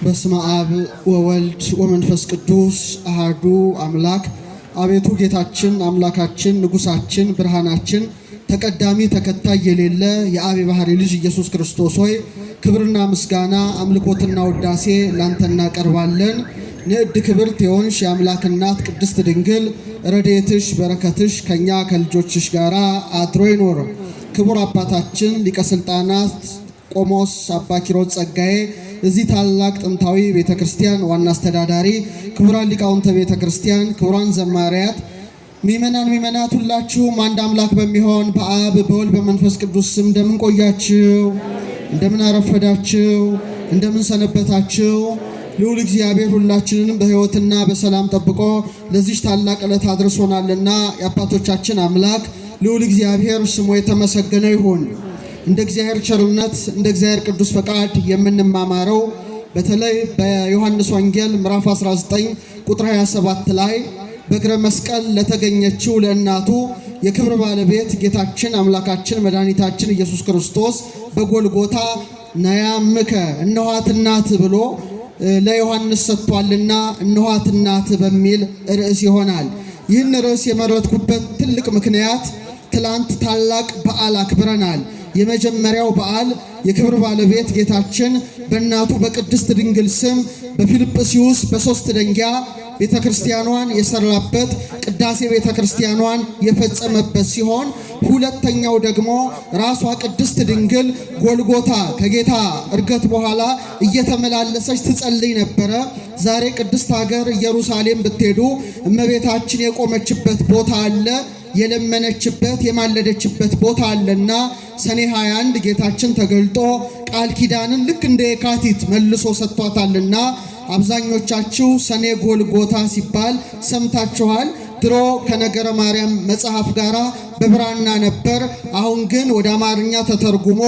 በስመ አብ ወወልድ ወመንፈስ ቅዱስ አሐዱ አምላክ። አቤቱ ጌታችን አምላካችን ንጉሳችን ብርሃናችን ተቀዳሚ ተከታይ የሌለ የአብ የባሕርይ ልጅ ኢየሱስ ክርስቶስ ሆይ ክብርና ምስጋና አምልኮትና ውዳሴ ላንተ እናቀርባለን። ንዕድ ክብርት የሆንሽ የአምላክ እናት ቅድስት ድንግል ረድኤትሽ በረከትሽ ከኛ ከልጆችሽ ጋር አድሮ ይኖር። ክቡር አባታችን ሊቀ ሥልጣናት ቆሞስ አባ ኪሮስ ጸጋዬ እዚህ ታላቅ ጥንታዊ ቤተክርስቲያን ዋና አስተዳዳሪ፣ ክቡራን ሊቃውንተ ቤተክርስቲያን፣ ክቡራን ዘማሪያት፣ ምእመናት ሁላችሁም አንድ አምላክ በሚሆን በአብ በወልድ በመንፈስ ቅዱስ ስም እንደምን ቆያችሁ? እንደምን አረፈዳችሁ? እንደምን ሰነበታችሁ? ልዑል እግዚአብሔር ሁላችንንም በሕይወትና በሰላም ጠብቆ ለዚህ ታላቅ ዕለት አድርሶናልና የአባቶቻችን አምላክ ልዑል እግዚአብሔር ስሙ የተመሰገነ ይሁን። እንደ እግዚአብሔር ቸርነት እንደ እግዚአብሔር ቅዱስ ፈቃድ የምንማማረው በተለይ በዮሐንስ ወንጌል ምዕራፍ 19 ቁጥር 27 ላይ በእግረ መስቀል ለተገኘችው ለእናቱ የክብር ባለቤት ጌታችን አምላካችን መድኃኒታችን ኢየሱስ ክርስቶስ በጎልጎታ ነያምከ እነኋት እናት ብሎ ለዮሐንስ ሰጥቷልና እነኋት እናት በሚል ርዕስ ይሆናል። ይህን ርዕስ የመረጥኩበት ትልቅ ምክንያት ትላንት ታላቅ በዓል አክብረናል። የመጀመሪያው በዓል የክብር ባለቤት ጌታችን በእናቱ በቅድስት ድንግል ስም በፊልጵስዩስ በሶስት ደንጊያ ቤተክርስቲያኗን የሰራበት ቅዳሴ ቤተክርስቲያኗን የፈጸመበት ሲሆን ሁለተኛው ደግሞ ራሷ ቅድስት ድንግል ጎልጎታ ከጌታ እርገት በኋላ እየተመላለሰች ትጸልይ ነበረ። ዛሬ ቅድስት ሀገር ኢየሩሳሌም ብትሄዱ እመቤታችን የቆመችበት ቦታ አለ፣ የለመነችበት የማለደችበት ቦታ አለና ሰኔ 21 ጌታችን ተገልጦ ቃል ኪዳንን ልክ እንደ የካቲት መልሶ ሰጥቷታልና አብዛኞቻችሁ ሰኔ ጎልጎታ ሲባል ሰምታችኋል። ድሮ ከነገረ ማርያም መጽሐፍ ጋራ በብራና ነበር። አሁን ግን ወደ አማርኛ ተተርጉሞ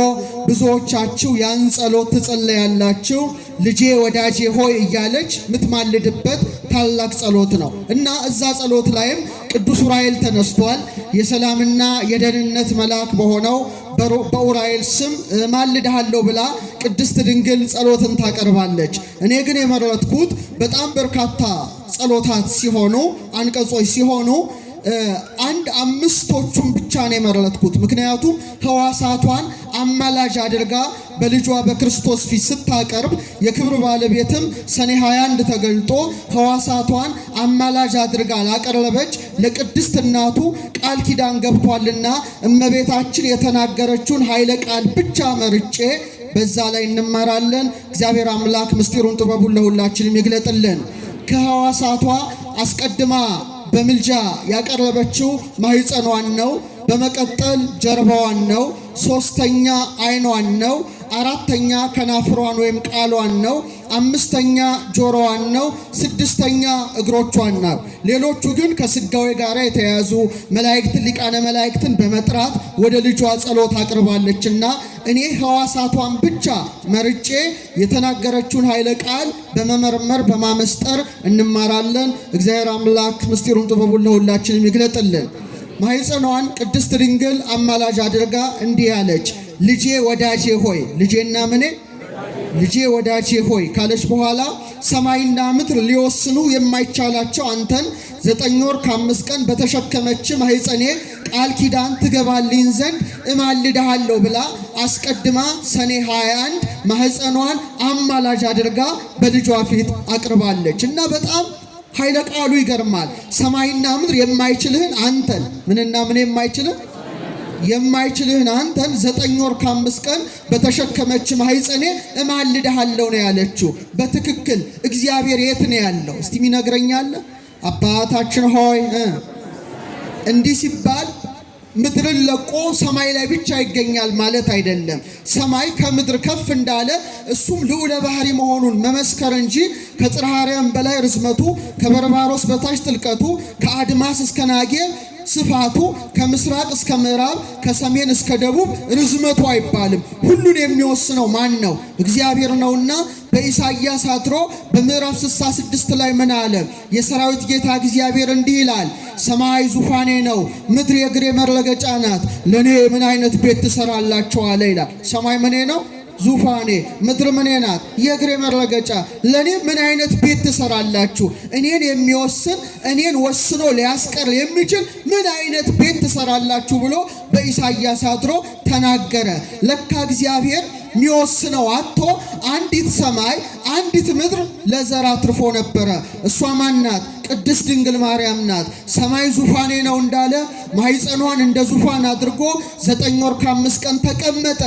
ብዙዎቻችሁ ያን ጸሎት ትጸለያላችሁ። ልጄ ወዳጄ ሆይ እያለች ምትማልድበት ታላቅ ጸሎት ነው እና እዛ ጸሎት ላይም ቅዱስ ዑራኤል ተነስቷል። የሰላምና የደህንነት መልአክ በሆነው በዑራኤል ስም ማልድሃለሁ ብላ ቅድስት ድንግል ጸሎትን ታቀርባለች። እኔ ግን የመረጥኩት በጣም በርካታ ጸሎታት ሲሆኑ አንቀጾች ሲሆኑ አንድ አምስቶቹን ብቻ ነው የመረጥኩት። ምክንያቱም ሕዋሳቷን አማላጅ አድርጋ በልጇ በክርስቶስ ፊት ስታቀርብ የክብር ባለቤትም ሰኔ 21 ተገልጦ ሕዋሳቷን አማላጅ አድርጋ ላቀረበች ለቅድስት እናቱ ቃል ኪዳን ገብቷልና እመቤታችን የተናገረችውን ኃይለ ቃል ብቻ መርጬ በዛ ላይ እንማራለን። እግዚአብሔር አምላክ ምስጢሩን ጥበቡን ለሁላችንም ይግለጥልን። ከሕዋሳቷ አስቀድማ በምልጃ ያቀረበችው ማህፀኗን ነው። በመቀጠል ጀርባዋን ነው። ሶስተኛ አይኗን ነው። አራተኛ ከናፍሯን ወይም ቃሏን ነው። አምስተኛ ጆሮዋን ነው። ስድስተኛ እግሮቿን ነው። ሌሎቹ ግን ከስጋዌ ጋር የተያዙ መላእክትን ሊቃነ መላእክትን በመጥራት ወደ ልጇ ጸሎት አቅርባለችና እኔ ሕዋሳቷን ብቻ መርጬ የተናገረችውን ኃይለ ቃል በመመርመር በማመስጠር እንማራለን። እግዚአብሔር አምላክ ምስጢሩን ጥበቡን ለሁላችንም ይግለጥልን። ማህፀኗን ቅድስት ድንግል አማላጅ አድርጋ እንዲህ ያለች ልጄ ወዳጄ ሆይ ልጄና ምኔ ልጄ ወዳጄ ሆይ ካለች በኋላ ሰማይና ምድር ሊወስኑ የማይቻላቸው አንተን 9 ወር ከ5 ቀን በተሸከመች ማህፀኔ ቃል ኪዳን ትገባልኝ ዘንድ እማልድሃለሁ ብላ አስቀድማ ሰኔ 21 ማህፀኗን አማላጅ አድርጋ በልጇ ፊት አቅርባለች እና በጣም ኃይለ ቃሉ ይገርማል። ሰማይና ምድር የማይችልህን አንተን ምንና ምን የማይችልህን አንተን 9 ወር ከ5 ቀን በተሸከመች ማህፀኔ እማልድሃለሁ ነው ያለችው። በትክክል እግዚአብሔር የት ነው ያለው? እስቲ ይነግረኛል። አባታችን ሆይ እንዲህ ሲባል ምድርን ለቆ ሰማይ ላይ ብቻ ይገኛል ማለት አይደለም። ሰማይ ከምድር ከፍ እንዳለ እሱም ልዑለ ባህሪ መሆኑን መመስከር እንጂ ከጽርሐ አርያም በላይ ርዝመቱ፣ ከበርባሮስ በታች ጥልቀቱ፣ ከአድማስ እስከ ናጌብ ስፋቱ፣ ከምስራቅ እስከ ምዕራብ ከሰሜን እስከ ደቡብ ርዝመቱ አይባልም። ሁሉን የሚወስነው ማን ነው? እግዚአብሔር ነውና በኢሳይያስ አድሮ በምዕራፍ 66 ላይ ምን አለ? የሰራዊት ጌታ እግዚአብሔር እንዲህ ይላል፣ ሰማይ ዙፋኔ ነው፣ ምድር የእግሬ መረገጫ ናት። ለኔ ምን አይነት ቤት ትሰራላችሁ አለ ይላል። ሰማይ ምኔ ነው? ዙፋኔ፣ ምድር ምኔ ናት የእግሬ መረገጫ። ለኔ ምን አይነት ቤት ትሰራላችሁ? እኔን የሚወስን እኔን ወስኖ ሊያስቀር የሚችል ምን አይነት ቤት ትሰራላችሁ ብሎ በኢሳይያስ አድሮ ተናገረ። ለካ እግዚአብሔር ሚወስነው አጥቶ አንዲት ሰማይ አንዲት ምድር ለዘር አትርፎ ነበረ። እሷ ማናት? ቅድስት ድንግል ማርያም ናት። ሰማይ ዙፋኔ ነው እንዳለ ማኅፀኗን እንደ ዙፋን አድርጎ 9 ወር ከ5 ቀን ተቀመጠ።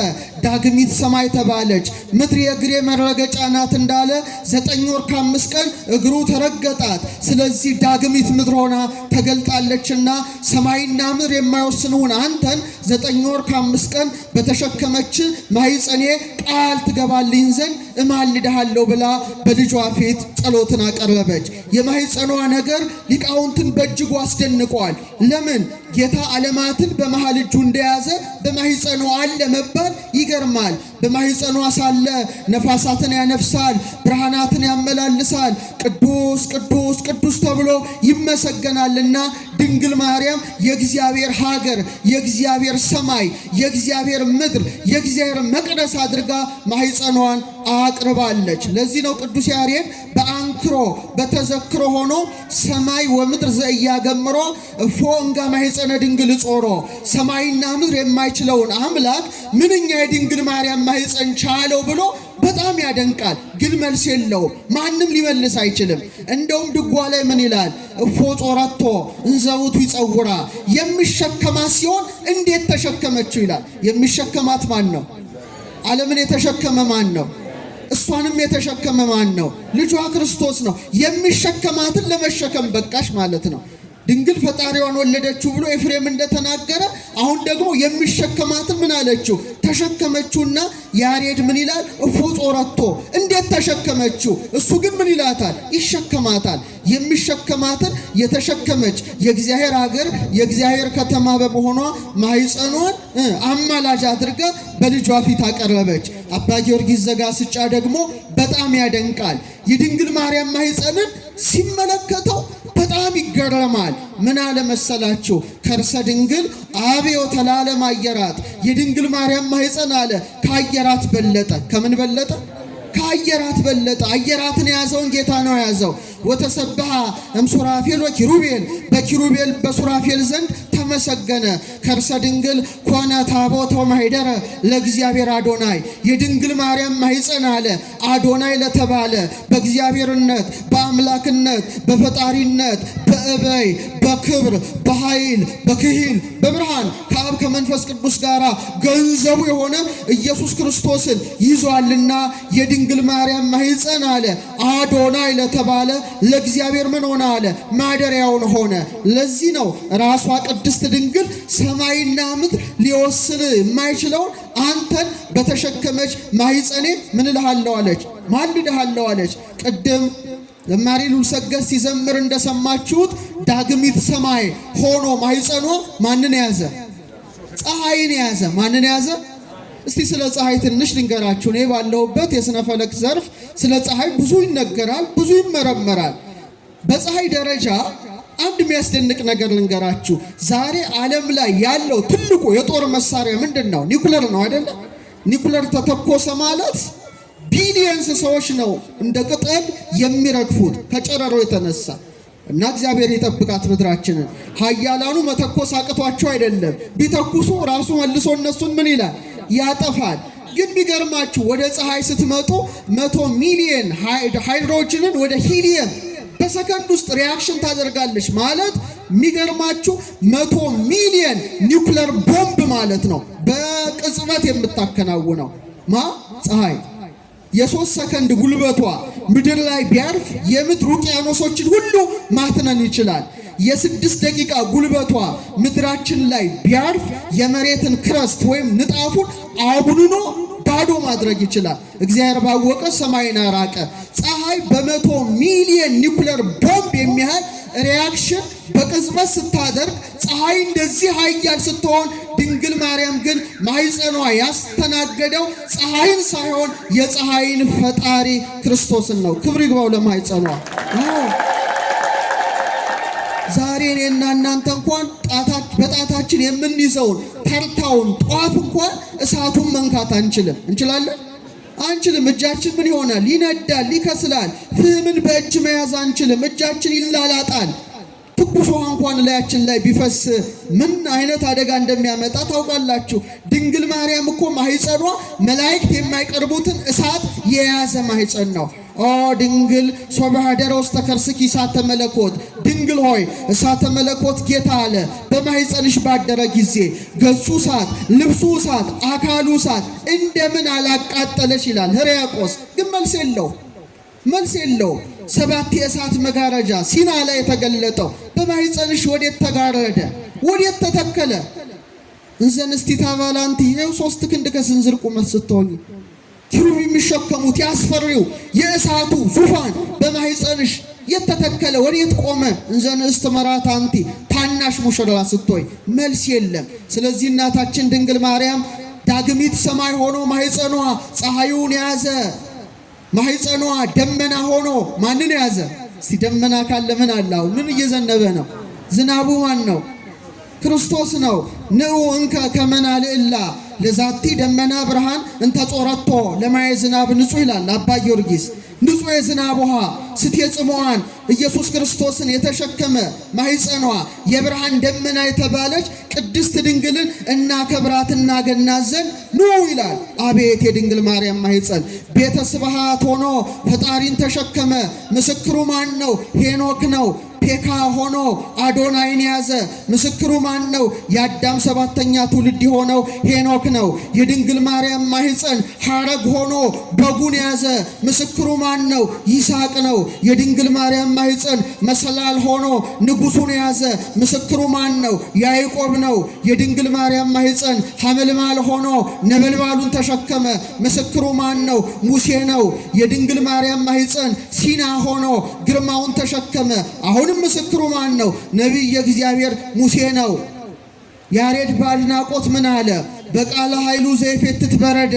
ዳግሚት ሰማይ ተባለች። ምድር የእግሬ መረገጫ ናት እንዳለ 9 ወር ከ5 ቀን እግሩ ተረገጣት። ስለዚህ ዳግሚት ምድር ሆና ተገልጣለችና ሰማይና ምድር የማይወስኑን አንተን 9 ወር ከ5 ቀን በተሸከመች ማኅፀኔ ቃል ትገባልኝ ዘንድ እማልድሃለሁ ብላ በልጇ ፊት ጸሎትን አቀረበች። የማኅፀኗ ነገር ሊቃውንትን በእጅጉ አስደንቋል። ለምን? ጌታ ዓለማትን በመሃል እጁ እንደያዘ በማኅፀኗ አለ መባል ይገርማል። በማኅፀኗ ሳለ ነፋሳትን ያነፍሳል፣ ብርሃናትን ያመላልሳል። ቅዱስ ቅዱስ ቅዱስ ተብሎ ይመሰገናልና ድንግል ማርያም የእግዚአብሔር ሀገር፣ የእግዚአብሔር ሰማይ፣ የእግዚአብሔር ምድር፣ የእግዚአብሔር መቅደስ አድርጋ ማኅፀኗን አቅርባለች። ለዚህ ነው ቅዱስ ያሬድ በአንክሮ በተዘክሮ ሆኖ ሰማይ ወምድር ዘኢያገምሮ እፎ እንጋ ማኅፀነ ድንግል ጾሮ፣ ሰማይና ምድር የማይችለውን አምላክ ምንኛ የድንግል ማርያም ማኅፀን ቻለው ብሎ በጣም ያደንቃል። ግን መልስ የለውም፣ ማንም ሊመልስ አይችልም። እንደውም ድጓ ላይ ምን ይላል? እፎ ጾረቶ እንዘውቱ ይጸውራ፣ የሚሸከማት ሲሆን እንዴት ተሸከመችው ይላል። የሚሸከማት ማን ነው? ዓለምን የተሸከመ ማን ነው? እሷንም የተሸከመ ማን ነው? ልጇ ክርስቶስ ነው። የሚሸከማትን ለመሸከም በቃሽ ማለት ነው። ድንግል ፈጣሪዋን ወለደችው ብሎ ኤፍሬም እንደተናገረ አሁን ደግሞ የሚሸከማትን ምን አለችው? ተሸከመችውና ያሬድ ምን ይላል? እፎ ጾረቶ፣ እንዴት ተሸከመችው? እሱ ግን ምን ይላታል? ይሸከማታል። የሚሸከማትን የተሸከመች የእግዚአብሔር ሀገር የእግዚአብሔር ከተማ በመሆኗ ማኅፀኗን አማላጅ አድርጋ በልጇ ፊት አቀረበች። አባ ጊዮርጊስ ዘጋስጫ ደግሞ በጣም ያደንቃል። የድንግል ማርያም ማኅፀንን ሲመለከተው በጣም ይገረማል። ምን አለ መሰላችሁ? ከርሰ ድንግል አብዮ ተላለም አየራት። የድንግል ማርያም ማኅፀን አለ ከአየራት በለጠ። ከምን በለጠ? ከአየራት በለጠ። አየራትን የያዘውን ጌታ ነው የያዘው። ወተሰብሐ እምሱራፌል ወኪሩቤል፣ በኪሩቤል በሱራፌል ዘንድ ተመሰገነ። ከርሰ ድንግል ኮነ ታቦተ ወማኅደረ ለእግዚአብሔር አዶናይ። የድንግል ማርያም ማኅፀን አለ አዶናይ ለተባለ በእግዚአብሔርነት፣ በአምላክነት፣ በፈጣሪነት፣ በእበይ፣ በክብር፣ በኃይል፣ በክሂል፣ በብርሃን ከአብ ከመንፈስ ቅዱስ ጋር ገንዘቡ የሆነ ኢየሱስ ክርስቶስን ይዟልና የድንግል ማርያም ማኅፀን አለ አዶናይ ለተባለ ለእግዚአብሔር ምን ሆነ አለ? ማደሪያውን ሆነ። ለዚህ ነው ራሷ ቅድስት ድንግል ሰማይና ምድር ሊወስን የማይችለውን አንተን በተሸከመች ማኅፀኔ ምን እልሃለሁ አለች? ማልድሃለሁ አለች። ቅድም ዘማሪ ሉልሰገድ ሲዘምር እንደሰማችሁት ዳግሚት ሰማይ ሆኖ ማኅፀኗ ማንን ያዘ? ፀሐይን ያዘ። ማንን ያዘ? እስቲ ስለ ፀሐይ ትንሽ ልንገራችሁ። እኔ ባለሁበት የሥነ ፈለክ ዘርፍ ስለ ፀሐይ ብዙ ይነገራል፣ ብዙ ይመረመራል። በፀሐይ ደረጃ አንድ የሚያስደንቅ ነገር ልንገራችሁ። ዛሬ ዓለም ላይ ያለው ትልቁ የጦር መሳሪያ ምንድን ነው? ኒኩለር ነው አይደለ? ኒኩለር ተተኮሰ ማለት ቢሊየንስ ሰዎች ነው እንደ ቅጠል የሚረግፉት ከጨረሮ የተነሳ። እና እግዚአብሔር ይጠብቃት ምድራችንን። ኃያላኑ መተኮስ አቅቷቸው አይደለም፣ ቢተኩሱ ራሱ መልሶ እነሱን ምን ይላል? ያጠፋል። ግን ቢገርማችሁ ወደ ፀሐይ ስትመጡ 100 ሚሊዮን ሃይድሮጅንን ወደ ሂሊየም በሰከንድ ውስጥ ሪያክሽን ታደርጋለች ማለት የሚገርማችሁ 100 ሚሊዮን ኒውክሌር ቦምብ ማለት ነው። በቅጽበት የምታከናውነው ፀሐይ የ3 ሰከንድ ጉልበቷ ምድር ላይ ቢያርፍ የምድር ውቅያኖሶችን ሁሉ ማትነን ይችላል። የ6 ደቂቃ ጉልበቷ ምድራችን ላይ ቢያርፍ የመሬትን ክረስት ወይም ንጣፉን አቡንኖ ባዶ ማድረግ ይችላል። እግዚአብሔር ባወቀ ሰማይን አራቀ። ፀሐይ በ100 ሚሊዮን ኒውክሌር ቦምብ የሚያህል ሪያክሽን በቅጽበት ስታደርግ ፀሐይ እንደዚህ ኃያል ስትሆን፣ ድንግል ማርያም ግን ማኅፀኗ ያስተናገደው ፀሐይን ሳይሆን የፀሐይን ፈጣሪ ክርስቶስን ነው። ክብር ይግባው ለማኅፀኗ። ዛሬ እኔና እናንተ እንኳን በጣታችን የምንይዘውን ተርታውን ጧፍ እንኳን እሳቱን መንካት አንችልም። እንችላለን? አንችልም። እጃችን ምን ይሆናል? ይነዳል፣ ይከስላል። ፍህምን በእጅ መያዝ አንችልም። እጃችን ይላላጣል። ትኩስ ውሃ እንኳን ላያችን ላይ ቢፈስ ምን አይነት አደጋ እንደሚያመጣ ታውቃላችሁ። ድንግል ማርያም እኮ ማህፀኗ መላእክት የማይቀርቡትን እሳት የያዘ ማህፀን ነው። ኦ ድንግል ሶባሃደረ ውስተ ከርስኪ እሳተ መለኮት፣ ድንግል ሆይ እሳተ መለኮት ጌታ አለ በማህፀንሽ ባደረ ጊዜ ገጹ እሳት፣ ልብሱ እሳት፣ አካሉ እሳት እንደምን አላቃጠለሽ ይላል ሕርያቆስ። ግን መልስ የለው። 7 የእሳት መጋረጃ ሲና ላይ የተገለጠው በማህፀንሽ ወዴት ተጋረደ? ወዴት ተተከለ? እንዘንስቲ ታባላንቲ ይኸው 3 ክንድ ከስንዝር ቁመት ስትሆኝ ኪሩብ የሚሸከሙት ያስፈሪው የእሳቱ ዙፋን በማህፀንሽ የተተከለ ወዴት ቆመ? እንዘንስት መራታንቲ ታናሽ ሙሽራ ስትሆይ መልስ የለም። ስለዚህ እናታችን ድንግል ማርያም ዳግሚት ሰማይ ሆኖ ማህፀኗ ፀሐዩን ያዘ። ማህፀኗ ደመና ሆኖ ማንን ያዘ? እስቲ ደመና ካለ ምን አለው? ምን እየዘነበ ነው? ዝናቡ ማን ነው? ክርስቶስ ነው። ንዑ እንከ ከመናልዕላ ለዛቲ ደመና ብርሃን እንተ ጾረቶ ለማየ ዝናብ ንጹሕ ይላል አባ ጊዮርጊስ። ንጹሕ የዝናብ ውሃ ስቴ ጽሙዓን ኢየሱስ ክርስቶስን የተሸከመ ማህፀኗ የብርሃን ደመና የተባለች ቅድስት ድንግልን እናከብራት እናገናዘን ኑ ይላል። አቤት የድንግል ማርያም ማህፀን! ቤተ ስብሐት ሆኖ ፈጣሪን ተሸከመ። ምስክሩ ማን ነው? ሄኖክ ነው። ፔካ ሆኖ አዶናይን ያዘ። ምስክሩ ማን ነው? የአዳም 7ኛ ትውልድ የሆነው ሄኖክ ነው። የድንግል ማርያም ማህፀን ሐረግ ሆኖ በጉን ያዘ። ምስክሩ ማን ነው? ይስሐቅ ነው። የድንግል ማርያም ማህፀን መሰላል ሆኖ ንጉሱን ያዘ። ምስክሩ ማን ነው? ያዕቆብ ነው። የድንግል ማርያም ማህፀን ሐመልማል ሆኖ ነበልባሉን ተሸከመ። ምስክሩ ማን ነው? ሙሴ ነው። የድንግል ማርያም ማህፀን ሲና ሆኖ ግርማውን ተሸከመ። አሁንም ምስክሩ ማን ነው? ነቢየ እግዚአብሔር ሙሴ ነው። ያሬድ በአድናቆት ምን አለ? በቃለ ኃይሉ ዘይፌትት በረደ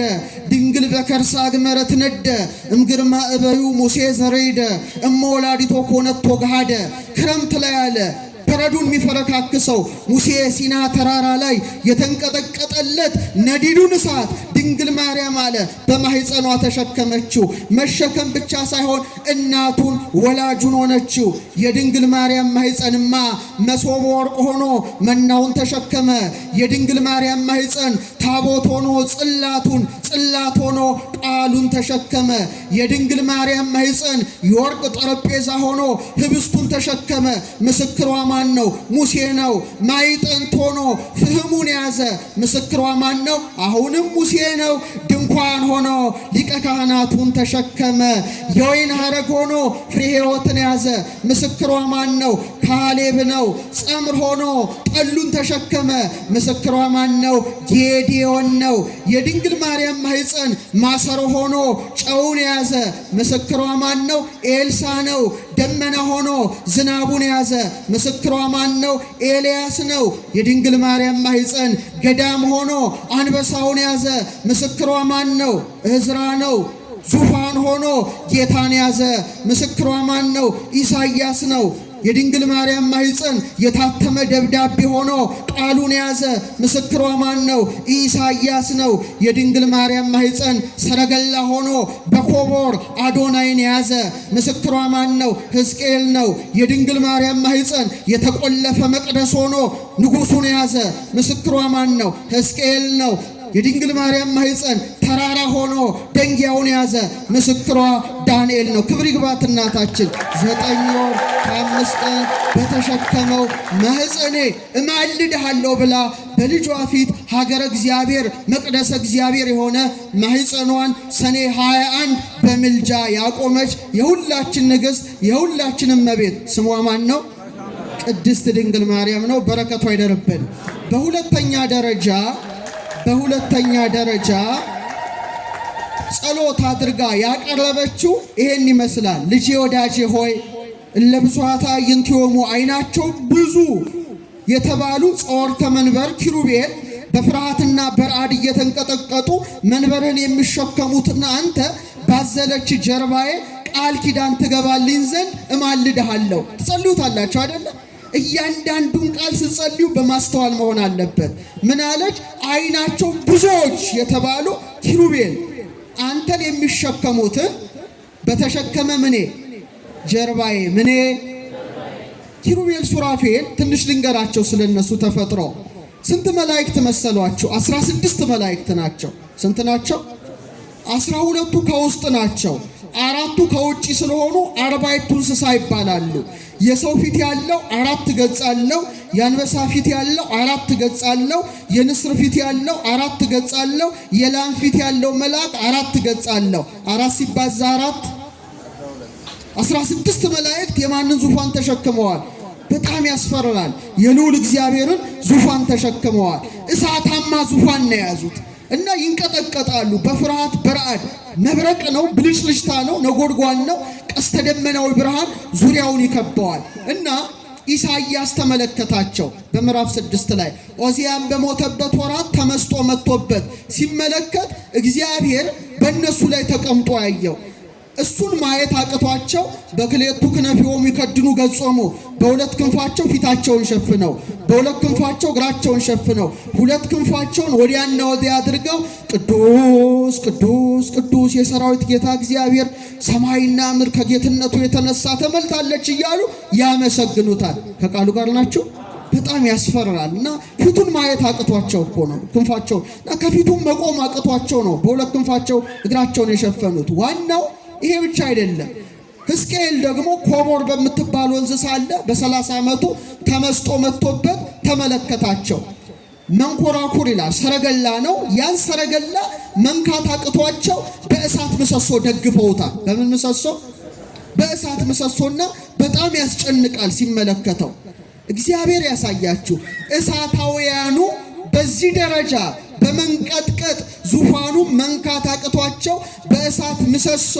ድንግል በከርሳ ግመረት ነደ እምግርማ እበዩ ሙሴ ዘረይደ እመ ወላዲቶ ኮነቶ ገሃደ። ክረምት ላይ አለ በረዱን የሚፈረካክሰው ሙሴ ሲና ተራራ ላይ የተንቀጠቀጠለት ነዲዱን እሳት ድንግል ማርያም አለ በማህፀኗ ተሸከመችው። መሸከም ብቻ ሳይሆን እናቱን ወላጁን ሆነችው። የድንግል ማርያም ማህፀንማ መሶበ ወርቅ ሆኖ መናውን ተሸከመ። የድንግል ማርያም ማህፀን ታቦት ሆኖ ጽላት ሆኖ ቃሉን ተሸከመ። የድንግል ማርያም ማህፀን የወርቅ ጠረጴዛ ሆኖ ህብስቱን ተሸከመ። ምስክሯ ማን ነው? ሙሴ ነው። ማይጠንት ሆኖ ፍህሙን ያዘ። ምስክሯ ማን ነው? አሁንም ሙሴ ነው። ድንኳን ሆኖ ሊቀ ካህናቱን ተሸከመ። የወይን ሐረግ ሆኖ ፍሬ ሕይወትን ያዘ። ምስክሯ ማን ነው? ካሌብ ነው። ጸምር ሆኖ ጠሉን ተሸከመ። ምስክሯ ማን ነው? ጌዴዎን ነው። የድንግል ማርያም ማህፀን ማሰሮ ሆኖ ጨውን ያዘ። ምስክሯ ማን ነው? ኤልሳ ነው። ደመና ሆኖ ዝናቡን ያዘ። ምስክሯ ማን ነው? ኤልያስ ነው። የድንግል ማርያም ማህፀን ገዳም ሆኖ አንበሳውን ያዘ። ምስክሯ ማን ነው? ዕዝራ ነው። ዙፋን ሆኖ ጌታን ያዘ። ምስክሯ ማን ነው? ኢሳይያስ ነው። የድንግል ማርያም ማህፀን የታተመ ደብዳቤ ሆኖ ቃሉን ያዘ። ምስክሯ ማን ነው? ኢሳይያስ ነው። የድንግል ማርያም ማህፀን ሰረገላ ሆኖ በኮቦር አዶናይን ያዘ። ምስክሯ ማን ነው? ሕዝቅኤል ነው። የድንግል ማርያም ማህፀን የተቆለፈ መቅደስ ሆኖ ንጉሱን ያዘ። ምስክሯ ማን ነው? ሕዝቅኤል ነው። የድንግል ማርያም ማህፀን ተራራ ሆኖ ደንጊያውን ያዘ። ምስክሯ ዳንኤል ነው። ክብር ይግባት እናታችን 9 ወር ከ5 ቀን በተሸከመው ማህፀኔ እማልድሃለሁ ብላ በልጇ ፊት ሀገረ እግዚአብሔር መቅደሰ እግዚአብሔር የሆነ ማህፀኗን ሰኔ 21 በምልጃ ያቆመች የሁላችን ንግሥት የሁላችን እመቤት ስሟ ማን ነው? ቅድስት ድንግል ማርያም ነው። በረከቷ ይደርብን። በሁለተኛ ደረጃ ጸሎት አድርጋ ያቀረበችው ይሄን ይመስላል። ልጄ ወዳጄ ሆይ ለብዙኃት አዕይንቲሆሙ አይናቸው ብዙ የተባሉ ጸወርተ መንበር ኪሩቤል በፍርሃትና በረዓድ እየተንቀጠቀጡ መንበርህን የሚሸከሙትና አንተ ባዘለች ጀርባዬ ቃል ኪዳን ትገባልኝ ዘንድ እማልድሃለሁ። ትጸልዩታላችሁ አይደለ? እያንዳንዱን ቃል ስትጸልዩ በማስተዋል መሆን አለበት። ምን አለች? አይናቸው ብዙዎች የተባሉ ኪሩቤል አንተን የሚሸከሙትን በተሸከመ ምኔ ጀርባዬ ምኔ ኪሩቤል ሱራፌል ትንሽ ልንገራቸው ስለነሱ ተፈጥሮ ስንት መላእክት መሰሏችሁ? 16 መላእክት ናቸው። ስንት ናቸው? 12ቱ ከውስጥ ናቸው። 4ቱ ከውጪ ስለሆኑ 40 እንስሳ ይባላሉ። የሰው ፊት ያለው 4 ገጽ አለው። የአንበሳ ፊት ያለው 4 ገጽ አለው። የንስር ፊት ያለው 4 ገጽ አለው። የላም ፊት ያለው መልአክ 4 ገጽ አለው። 4 ሲባዛ 4 16 መላእክት የማንን ዙፋን ተሸክመዋል? በጣም ያስፈራል። የልዑል እግዚአብሔርን ዙፋን ተሸክመዋል። እሳታማ ዙፋን ነው የያዙት እና ይንቀጠቀጣሉ በፍርሃት በረዓድ። መብረቅ ነው፣ ብልጭልጭታ ነው፣ ነጎድጓድ ነው፣ ቀስተ ደመናዊ ብርሃን ዙሪያውን ይከበዋል። እና ኢሳይያስ ተመለከታቸው በምዕራፍ 6 ላይ ኦዚያን በሞተበት ወራት ተመስጦ መጥቶበት ሲመለከት እግዚአብሔር በእነሱ ላይ ተቀምጦ ያየው። እሱን ማየት አቅቷቸው በክሌቱ ክነፊሆሙ ይከድኑ ገጾሙ፣ በሁለት ክንፋቸው ፊታቸውን ሸፍነው፣ በሁለት ክንፋቸው እግራቸውን ሸፍነው፣ ሁለት ክንፋቸውን ወዲያና ወዲያ አድርገው ቅዱስ ቅዱስ ቅዱስ የሰራዊት ጌታ እግዚአብሔር ሰማይና ምድር ከጌትነቱ የተነሳ ተመልታለች እያሉ ያመሰግኑታል። ከቃሉ ጋር ናቸው። በጣም ያስፈራል። እና ፊቱን ማየት አቅቷቸው እኮ ነው ክንፋቸው እና ከፊቱም መቆም አቅቷቸው ነው በሁለት ክንፋቸው እግራቸውን የሸፈኑት። ዋናው ይሄ ብቻ አይደለም። ሕዝቅኤል ደግሞ ኮቦር በምትባል ወንዝ ሳለ በ30 ዓመቱ ተመስጦ መጥቶበት ተመለከታቸው። መንኮራኩር ይላል ሰረገላ ነው። ያን ሰረገላ መንካት አቅቷቸው በእሳት ምሰሶ ደግፈውታል። በምን ምሰሶ? በእሳት ምሰሶና በጣም ያስጨንቃል ሲመለከተው። እግዚአብሔር ያሳያችሁ። እሳታውያኑ በዚህ ደረጃ በመንቀጥቀጥ ዙፋኑ መንካት አቅቷቸው በእሳት ምሰሶ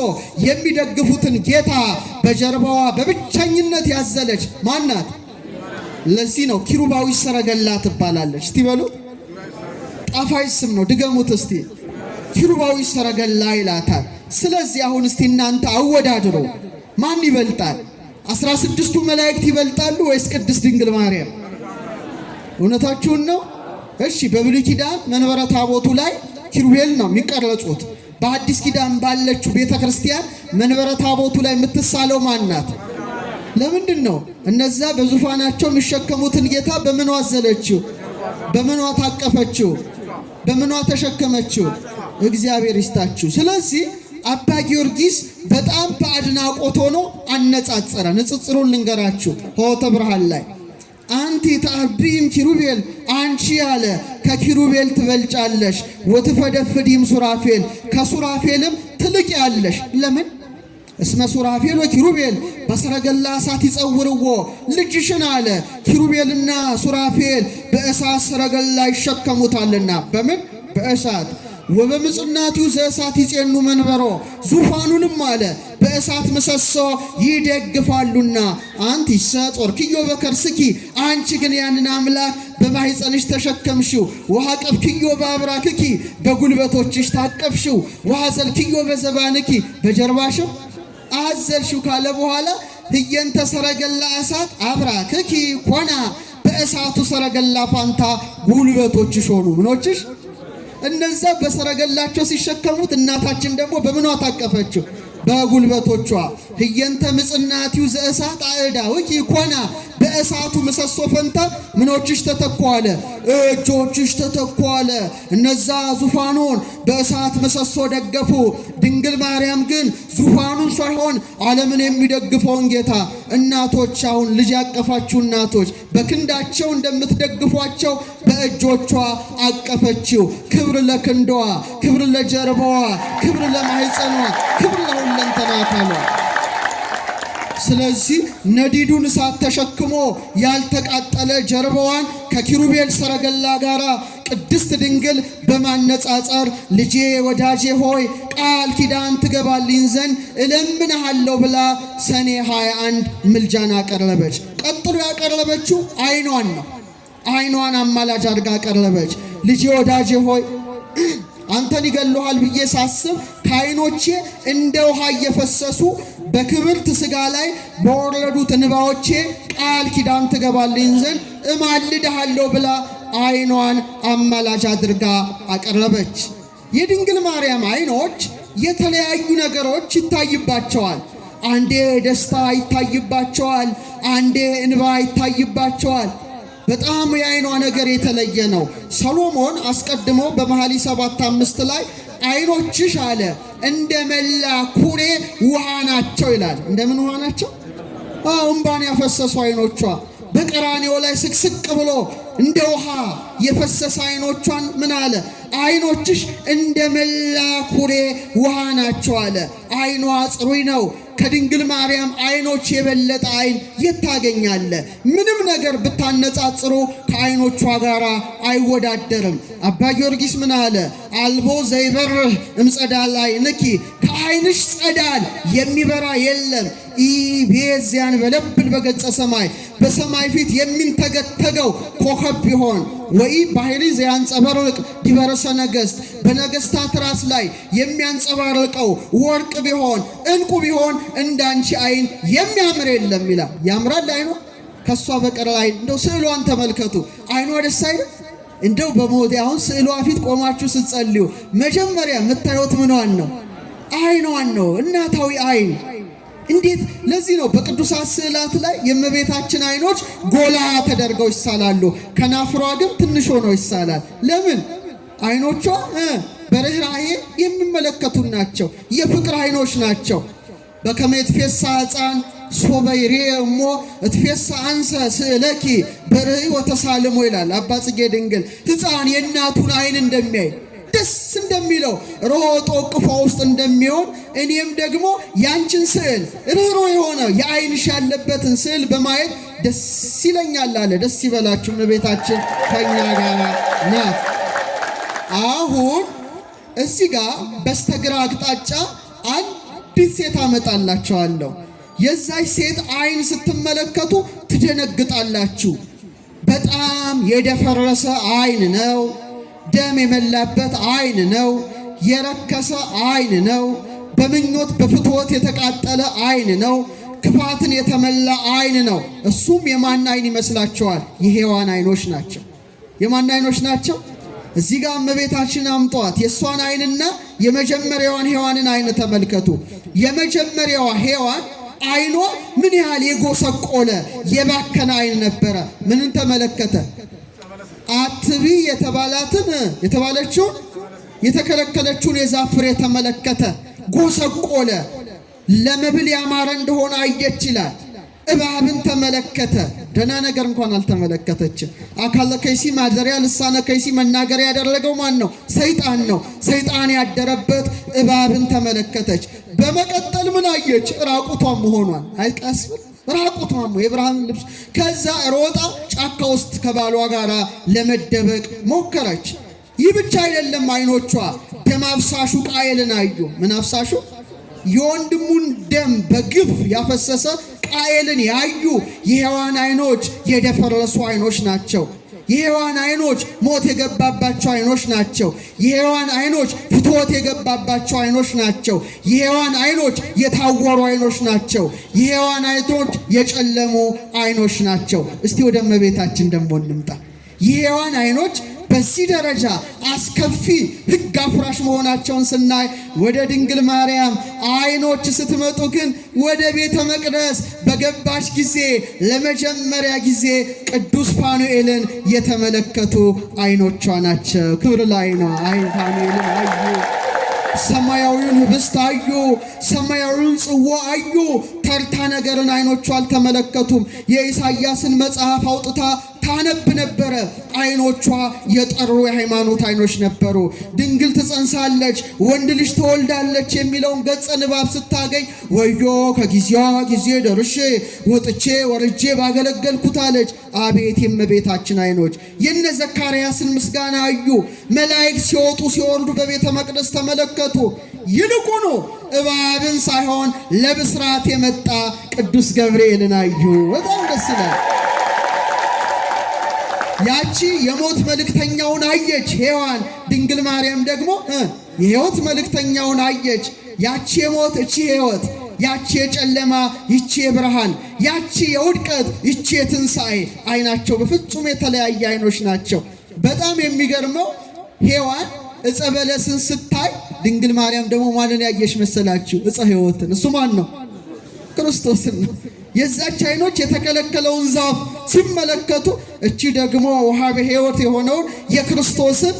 የሚደግፉትን ጌታ በጀርባዋ በብቸኝነት ያዘለች ማናት? ለዚህ ነው ኪሩባዊ ሰረገላ ትባላለች። እስቲ በሉ። ጣፋጭ ስም ነው። ድገሙት እስቲ። ኪሩባዊ ሰረገላ ይላታል። ስለዚህ አሁን እስቲ እናንተ አወዳድሩ። ማን ይበልጣል? 16ቱ መላእክት ይበልጣሉ ወይስ ቅድስት ድንግል ማርያም? እውነታችሁን ነው? እሺ፣ በብሉይ ኪዳን መንበረ ታቦቱ ላይ ኪሩቤል ነው የሚቀረጹት። በአዲስ ኪዳን ባለችው ቤተክርስቲያን መንበረ ታቦቱ ላይ የምትሳለው ማን ናት? ለምንድን ነው እነዛ በዙፋናቸው የሚሸከሙትን ጌታ በምኗ አዘለችው? በምኗ ታቀፈችው? በምኗ ተሸከመችው? እግዚአብሔር ይስጣችሁ። ስለዚህ አባ ጊዮርጊስ በጣም በአድናቆት ሆኖ አነጻጸረ። ንጽጽሩን ልንገራችሁ። ሆተ ብርሃን ላይ አንቲ ተአቢም ኪሩቤል፣ አንቺ ያለ ከኪሩቤል ትበልጫለሽ። ወትፈደፍዲም ሱራፌል፣ ከሱራፌልም ትልቅ ያለሽ። ለምን? እስመ ሱራፌል ወኪሩቤል በሰረገላ እሳት ይጸውርዎ። ልጅሽን አለ ኪሩቤልና ሱራፌል በእሳት ሰረገላ ይሸከሙታልና። በምን? በእሳት። ወበምጽናቲው ዘእሳት ይጼኑ መንበሮ፣ ዙፋኑንም አለ በእሳት ምሰሶ ይደግፋሉና። አንቲ ሰጾርክዮ በከርስኪ፣ አንቺ ግን ያንን አምላክ በማኅፀንሽ ተሸከምሽው። ወሐቀፍክዮ በአብራክኪ፣ በጉልበቶችሽ ታቀፍሽው። ወሐዘልክዮ በዘባንኪ፣ በጀርባሽም አዘልሽው ካለ በኋላ ህየንተ ሰረገላ እሳት አብራክኪ ኮና፣ በእሳቱ ሰረገላ ፋንታ ጉልበቶችሽ ሆኑ። ምኖችሽ? እነዛ በሰረገላቸው ሲሸከሙት፣ እናታችን ደግሞ በምኗ ታቀፈችው? በጉልበቶቿ። ህየንተ ምጽናቲው ዘእሳት አዕዳውኪ ኮና፣ በእሳቱ ምሰሶ ፈንታ ምኖችሽ ተተኳለ? እጆችሽ ተተኳለ። እነዛ ዙፋኑን በእሳት ምሰሶ ደገፉ። ድንግል ማርያም ግን ዙፋኑን ሳይሆን ዓለምን የሚደግፈውን ጌታ እናቶች፣ አሁን ልጅ ያቀፋችሁ እናቶች በክንዳቸው እንደምትደግፏቸው በእጆቿ አቀፈችው። ክብር ለክንዷ፣ ክብር ለጀርባዋ፣ ክብር ለማኅፀኗ፣ ክብር ለሁለንተና አካሏ። ስለዚህ ነዲዱን እሳት ተሸክሞ ያልተቃጠለ ጀርባዋን ከኪሩቤል ሰረገላ ጋር ቅድስት ድንግል በማነጻጸር ልጄ ወዳጄ ሆይ ቃል ኪዳን ትገባልኝ ዘንድ እለምንሃለሁ ብላ ሰኔ 21 ምልጃን አቀረበች። ቀጥሎ ያቀረበችው ዓይኗን ነው። ዓይኗን አማላጅ አድርጋ አቀረበች። ልጄ ወዳጄ ሆይ አንተን ይገሉሃል ብዬ ሳስብ ከዓይኖቼ እንደ ውሃ እየፈሰሱ በክብርት ሥጋ ላይ በወረዱት እንባዎቼ ቃል ኪዳን ትገባልኝ ዘንድ እማልድሃለሁ ብላ ዓይኗን አማላጅ አድርጋ አቀረበች። የድንግል ማርያም ዓይኖች የተለያዩ ነገሮች ይታይባቸዋል። አንዴ ደስታ ይታይባቸዋል፣ አንዴ እንባ ይታይባቸዋል። በጣም የዓይኗ ነገር የተለየ ነው። ሰሎሞን አስቀድሞ በመኃልየ 7:5 ላይ ዓይኖችሽ አለ እንደ መላ ኩሬ ውሃ ናቸው ይላል። እንደምን ውሃ ናቸው? እንባን ያፈሰሱ ዓይኖቿ በቀራንዮ ላይ ስቅስቅ ብሎ እንደ ውሃ የፈሰሰ ዓይኖቿን ምን አለ? ዓይኖችሽ እንደ መላ ኩሬ ውሃ ናቸው አለ። ዓይኗ ጽሩይ ነው። ከድንግል ማርያም ዓይኖች የበለጠ ዓይን የታገኛለ? ምንም ነገር ብታነጻጽሩ ከዓይኖቿ ጋር አይወዳደርም። አባ ጊዮርጊስ ምን አለ? አልቦ ዘይበርህ እምጸዳል ዓይንኪ፣ ከዓይንሽ ጸዳል የሚበራ የለም። ኢቤዝያን በለብል በገጸ ሰማይ፣ በሰማይ ፊት የሚንተገተገው ኮከብ ቢሆን ወይ ባህሪ ዘያንጸባርቅ ዲበረሰ ነገሥት፣ በነገሥታት ራስ ላይ የሚያንጸባርቀው ወርቅ ቢሆን ዕንቁ ቢሆን እንዳንቺ ዓይን የሚያምር የለም ይላል። ያምራል ዓይኗ ከሷ በቀር ላይ። እንደው ስዕሏን ተመልከቱ። ዓይኗ ደስ አይል? እንደው በሞቴ አሁን ስዕሏ ፊት ቆማችሁ ስትጸልዩ መጀመሪያ የምታዩት ምኗን ነው? ዓይኗን ነው። እናታዊ ዓይን እንዴት! ለዚህ ነው በቅዱሳት ስዕላት ላይ የእመቤታችን ዓይኖች ጎላ ተደርገው ይሳላሉ፣ ከናፍሯ ግን ትንሽ ሆነው ይሳላል። ለምን? ዓይኖቿ በርኅራኄ የሚመለከቱ ናቸው። የፍቅር ዓይኖች ናቸው። በከመ ይትፌሳ ሕፃን ሶበ ይሬእ እሞ እትፌሳ አንሰ ስእለኪ በርኅይ ወተሳልሞ ይላል አባ ጽጌ ድንግል። ሕፃን የእናቱን ዓይን እንደሚያይ ደስ እንደሚለው ሮጦ እቅፏ ውስጥ እንደሚሆን እኔም ደግሞ ያንቺን ስዕል ርኅሩኅ የሆነ የዓይንሽ ያለበትን ስዕል በማየት ደስ ይለኛል አለ። ደስ ይበላችሁ፣ እመቤታችን ከኛ ጋር ናት። አሁን እዚህ ጋር በስተግራ አቅጣጫ አንዲት ሴት አመጣላችኋለሁ። የዛች ሴት ዓይን ስትመለከቱ ትደነግጣላችሁ። በጣም የደፈረሰ ዓይን ነው። ደም የመላበት ዓይን ነው። የረከሰ ዓይን ነው። በምኞት በፍትወት የተቃጠለ ዓይን ነው። ክፋትን የተመላ ዓይን ነው። እሱም የማን ዓይን ይመስላችኋል? የሔዋን ዓይኖች ናቸው። የማን ዓይኖች ናቸው? እዚህ ጋር እመቤታችን አምጧት። የእሷን ዓይንና የመጀመሪያዋን ሔዋንን ዓይን ተመልከቱ። የመጀመሪያዋ ሔዋን ዓይኗ ምን ያህል የጎሰቆለ የባከነ ዓይን ነበረ። ምንን ተመለከተ? አትቢ የተባለችውን የተከለከለችውን የዛፍ ፍሬ ተመለከተ። ጎሰቆለ። ለመብል ያማረ እንደሆነ አየች ይላል። እባብን ተመለከተ። ደህና ነገር እንኳን አልተመለከተችም። አካለ ከይሲ ማደሪያ ልሳነ ከይሲ መናገሪያ ያደረገው ማን ነው? ሰይጣን ነው። ሰይጣን ያደረበት እባብን ተመለከተች። በመቀጠል ምን አየች? ራቁቷን መሆኗን። አይቀስብል ራቁቷን ነው፣ የብርሃን ልብስ። ከዛ ሮጣ ጫካ ውስጥ ከባሏ ጋር ለመደበቅ ሞከረች። ይህ ብቻ አይደለም። ዓይኖቿ ደም አፍሳሹ ቃየልን አዩ። ምን አፍሳሹ? የወንድሙን ደም በግፍ ያፈሰሰ ቃየልን ያዩ የሔዋን ዓይኖች የደፈረሱ ዓይኖች ናቸው። የሔዋን ዓይኖች ሞት የገባባቸው ዓይኖች ናቸው። የሔዋን ዓይኖች ፍትወት የገባባቸው ዓይኖች ናቸው። የሔዋን ዓይኖች የታወሩ ዓይኖች ናቸው። የሔዋን ዓይኖች የጨለሙ ዓይኖች ናቸው። እስቲ ወደ እመቤታችን ደግሞ እንምጣ። የሔዋን ዓይኖች በዚህ ደረጃ አስከፊ ሕግ አፍራሽ መሆናቸውን ስናይ ወደ ድንግል ማርያም ዓይኖች ስትመጡ ግን ወደ ቤተ መቅደስ በገባች ጊዜ ለመጀመሪያ ጊዜ ቅዱስ ፋኑኤልን የተመለከቱ ዓይኖቿ ናቸው። ክብር ላይ ነው። ፋኑኤልን አዩ። ሰማያዊውን ህብስት አዩ። ሰማያዊውን ጽዋ አዩ። ተርታ ነገርን ዓይኖቿ አልተመለከቱም። የኢሳይያስን መጽሐፍ አውጥታ ታነብ ነበረ። ዓይኖቿ የጠሩ የሃይማኖት ዓይኖች ነበሩ። ድንግል ትጸንሳለች፣ ወንድ ልጅ ትወልዳለች የሚለውን ገጸ ንባብ ስታገኝ ወዮ ከጊዜዋ ጊዜ ደርሼ ወጥቼ ወርጄ ባገለገልኩት አለች። አቤት የእመቤታችን ዓይኖች! የነ ዘካርያስን ምስጋና አዩ። መላእክት ሲወጡ ሲወርዱ በቤተ መቅደስ ተመለከቱ። ይልቁኑ እባብን ሳይሆን ለብስራት የመጣ ቅዱስ ገብርኤልን አዩ። በጣም ደስ ይላል። ያቺ የሞት መልእክተኛውን አየች ሔዋን። ድንግል ማርያም ደግሞ የሕይወት መልእክተኛውን አየች። ያቺ የሞት እቺ ሕይወት፣ ያቺ የጨለማ ይቺ የብርሃን፣ ያቺ የውድቀት ይቺ የትንሣኤ። ዓይናቸው በፍጹም የተለያየ ዓይኖች ናቸው። በጣም የሚገርመው ሔዋን ዕፀ በለስን ስታይ ድንግል ማርያም ደግሞ ማንን ያየሽ መሰላችሁ? ዕፀ ሕይወትን። እሱ ማን ነው? ክርስቶስን ነው። የዛች አይኖች የተከለከለውን ዛፍ ሲመለከቱ እቺ ደግሞ ውሃበ ሕይወት የሆነውን የክርስቶስን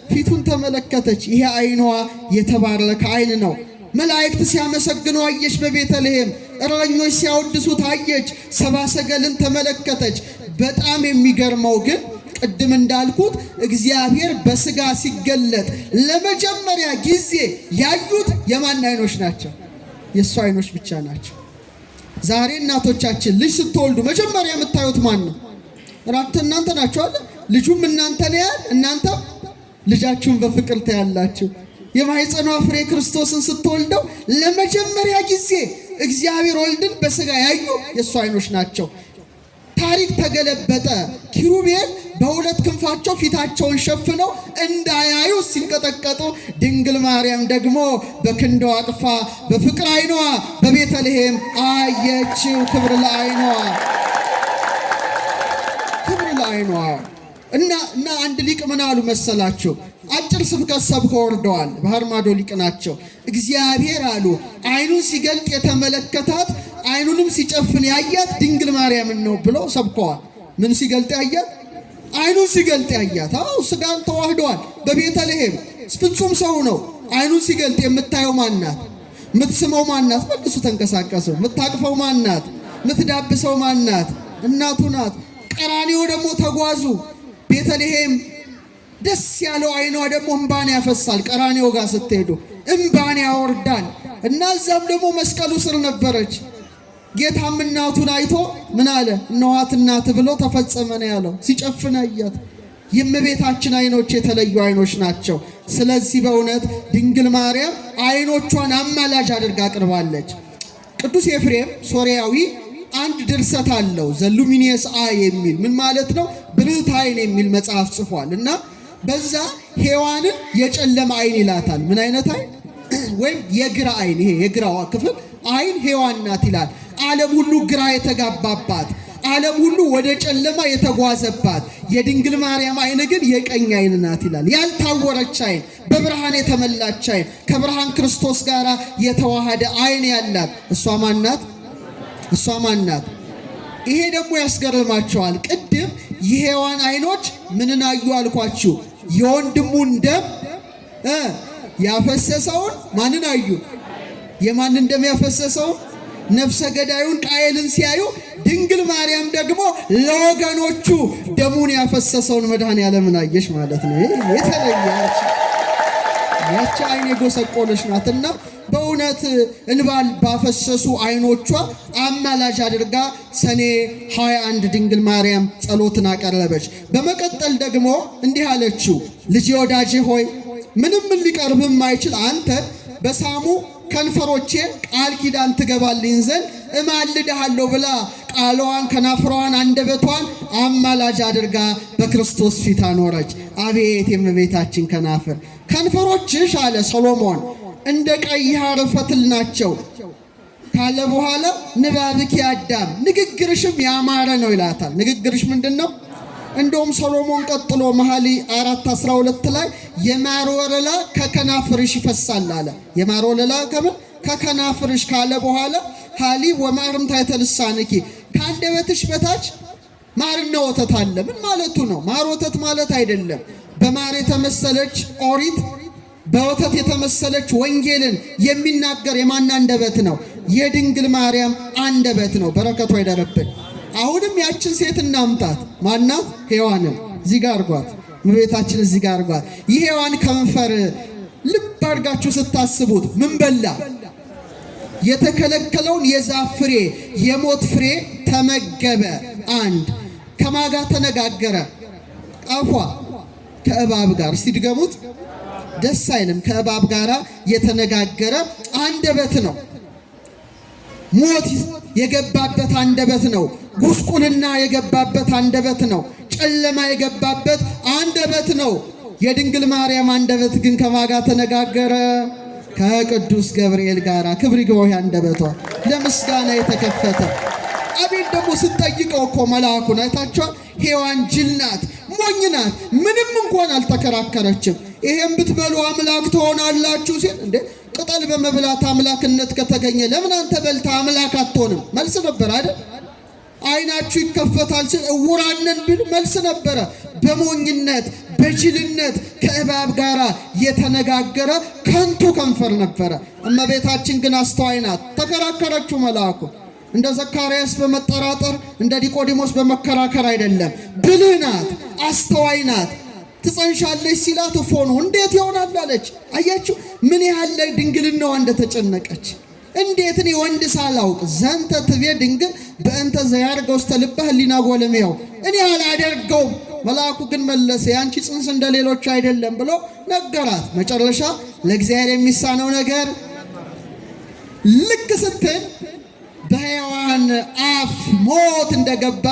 ፊቱን ተመለከተች። ይሄ አይኗ የተባረከ አይን ነው። መላእክት ሲያመሰግኑ አየች። በቤተልሔም እረኞች ሲያወድሱት አየች። ሰብአ ሰገልን ተመለከተች። በጣም የሚገርመው ግን ቅድም እንዳልኩት እግዚአብሔር በስጋ ሲገለጥ ለመጀመሪያ ጊዜ ያዩት የማን አይኖች ናቸው? የእሱ አይኖች ብቻ ናቸው። ዛሬ እናቶቻችን ልጅ ስትወልዱ መጀመሪያ የምታዩት ማን ነው? እናንተ ናችሁ አለ። ልጁም እናንተን ያያል፣ እናንተ ልጃችሁን በፍቅር ታያላችሁ። የማኅፀኗ ፍሬ ክርስቶስን ስትወልደው ለመጀመሪያ ጊዜ እግዚአብሔር ወልድን በስጋ ያዩ የእሱ አይኖች ናቸው። ታሪክ ተገለበጠ። ኪሩቤል በሁለት ክንፋቸው ፊታቸውን ሸፍነው እንዳያዩ ሲንቀጠቀጡ፣ ድንግል ማርያም ደግሞ በክንዷ አቅፋ በፍቅር አይኗ በቤተልሔም አየችው። ክብር ለአይኗ፣ ክብር ለአይኗ። እና አንድ ሊቅ ምን አሉ መሰላችሁ? አጭር ስብከት ሰብከው ወርደዋል። ባህር ማዶ ሊቅ ናቸው። እግዚአብሔር አሉ አይኑን ሲገልጥ የተመለከታት አይኑንም ሲጨፍን ያያት ድንግል ማርያምን ነው ብለው ሰብከዋል። ምን ሲገልጥ ያያት? አይኑን ሲገልጥ ያያት። አዎ ስጋን ተዋህደዋል። በቤተልሔም ፍጹም ሰው ነው። አይኑን ሲገልጥ የምታየው ማናት? የምትስመው ማናት? መልሱ ተንቀሳቀሱ። የምታቅፈው ማናት? የምትዳብሰው ማናት? እናቱ ናት። ቀራንዮ ደግሞ ተጓዙ። ቤተልሔም ደስ ያለው አይኗ ደግሞ እምባን ያፈሳል። ቀራንዮ ጋር ስትሄዱ እምባን ያወርዳል። እና እዛም ደግሞ መስቀሉ ስር ነበረች። ጌታም እናቱን አይቶ ምን አለ? እነኋት እናት ብሎ ተፈጸመ ነው ያለው። ሲጨፍን አያት። የእመቤታችን አይኖች የተለዩ አይኖች ናቸው። ስለዚህ በእውነት ድንግል ማርያም አይኖቿን አማላጅ አድርጋ አቅርባለች። ቅዱስ ኤፍሬም ሶርያዊ አንድ ድርሰት አለው፣ ዘሉሚኒየስ አይ የሚል ምን ማለት ነው? ብርህት አይን የሚል መጽሐፍ ጽፏል። እና በዛ ሔዋንን የጨለማ አይን ይላታል። ምን አይነት አይን? ወይም የግራ አይን። ይሄ የግራዋ ክፍል አይን ሔዋን ናት ይላል። ዓለም ሁሉ ግራ የተጋባባት፣ ዓለም ሁሉ ወደ ጨለማ የተጓዘባት የድንግል ማርያም አይን ግን የቀኝ አይን ናት ይላል። ያልታወረች አይን፣ በብርሃን የተመላች አይን፣ ከብርሃን ክርስቶስ ጋር የተዋሃደ አይን ያላት እሷ ማናት? እሷ ማናት? ይሄ ደግሞ ያስገርማቸዋል። ቅድም የሔዋን አይኖች ምንን አዩ አልኳችሁ? የወንድሙን ደም ያፈሰሰውን ማንን አዩ? የማንን ደም ያፈሰሰውን? ነፍሰ ገዳዩን ቃየልን ሲያዩ፣ ድንግል ማርያም ደግሞ ለወገኖቹ ደሙን ያፈሰሰውን መድኃኔዓለምን አየሽ ማለት ነው። የተለያች ያቺ አይን የጎሰቆለች ናትና በእውነት እንባል ባፈሰሱ አይኖቿ አማላጅ አድርጋ ሰኔ 21 ድንግል ማርያም ጸሎትን አቀረበች። በመቀጠል ደግሞ እንዲህ አለችው፣ ልጄ ወዳጄ ሆይ ምንም ሊቀርብም አይችል አንተ በሳሙ ከንፈሮቼን ቃል ኪዳን ትገባልኝ ዘንድ እማልድሃለሁ ብላ ቃሏን ከናፍሯን አንደበቷን አማላጅ አድርጋ በክርስቶስ ፊት አኖረች። አቤት የእመቤታችን ከናፍር! ከንፈሮችሽ አለ ሰሎሞን እንደ ቀይ ሐር ፈትል ናቸው ካለ በኋላ ንባብኪ አዳም ንግግርሽም ያማረ ነው ይላታል። ንግግርሽ ምንድን ነው? እንደውም ሰሎሞን ቀጥሎ መኃልየ 4:12 ላይ የማር ወለላ ከከናፍርሽ ይፈሳል አለ። የማር ወለላ ከምን? ከከናፍርሽ ካለ በኋላ ሐሊብ ወማርም ታሕተ ልሳንኪ ከአንደበትሽ በታች ማርና ወተት አለ። ምን ማለቱ ነው? ማር ወተት ማለት አይደለም። በማር የተመሰለች ኦሪት፣ በወተት የተመሰለች ወንጌልን የሚናገር የማን አንደበት ነው? የድንግል ማርያም አንደበት ነው። በረከቷ ይደረብን። አሁንም ያችን ሴት እናምጣት። ማናት? ሔዋንን እዚህ ጋር አርጓት። እመቤታችን እዚህ ጋር አርጓት። የሔዋን ከንፈር ልብ አድርጋችሁ ስታስቡት ምን በላ? የተከለከለውን የዛፍ ፍሬ፣ የሞት ፍሬ ተመገበ። አንድ ከማጋ ተነጋገረ? ቃፏ ከእባብ ጋር። እስቲ ድገሙት። ደስ አይልም? ከእባብ ጋር የተነጋገረ አንደበት ነው። ሞት የገባበት አንደበት ነው። ጉስቁልና የገባበት አንደበት ነው። ጨለማ የገባበት አንደበት ነው። የድንግል ማርያም አንደበት ግን ከማጋ ተነጋገረ? ከቅዱስ ገብርኤል ጋር። ክብር ይግባው። አንደበቷ ለምስጋና የተከፈተ። አቤት ደግሞ ስትጠይቀው እኮ መልአኩን አይታችኋል? ሔዋን ጅል ናት፣ ሞኝ ናት። ምንም እንኳን አልተከራከረችም። ይሄን ብትበሉ አምላክ ትሆናላችሁ ሲል እንዴ ቅጠል በመብላት አምላክነት ከተገኘ ለምን አንተ በልታ አምላክ አትሆንም? መልስ ነበር አይደል? አይናችሁ ይከፈታል ሲል እውራንን ቢል መልስ ነበረ። በሞኝነት በጅልነት ከእባብ ጋር የተነጋገረ ከንቱ ከንፈር ነበረ። እመቤታችን ግን አስተዋይ ናት። ተከራከረችው መልአኩ። እንደ ዘካርያስ በመጠራጠር እንደ ኒቆዲሞስ በመከራከር አይደለም። ብልህ ናት፣ አስተዋይ ናት። ትጸንሻለች ሲላት ፎኑ እንዴት ይሆናል አለች። አያችሁ ምን ያህል ድንግልናዋ እንደተጨነቀች። እንዴት እኔ ወንድ ሳላውቅ ዘንተ ትቤ ድንግል በእንተ ዘያርገው ውስተ ልበ ህሊና ጎለሜው እኔ አላደርገውም። መልአኩ ግን መለሰ ያንቺ ጽንስ እንደሌሎች አይደለም ብሎ ነገራት። መጨረሻ ለእግዚአብሔር የሚሳነው ነገር ልክ ስትል በሕያዋን አፍ ሞት እንደገባ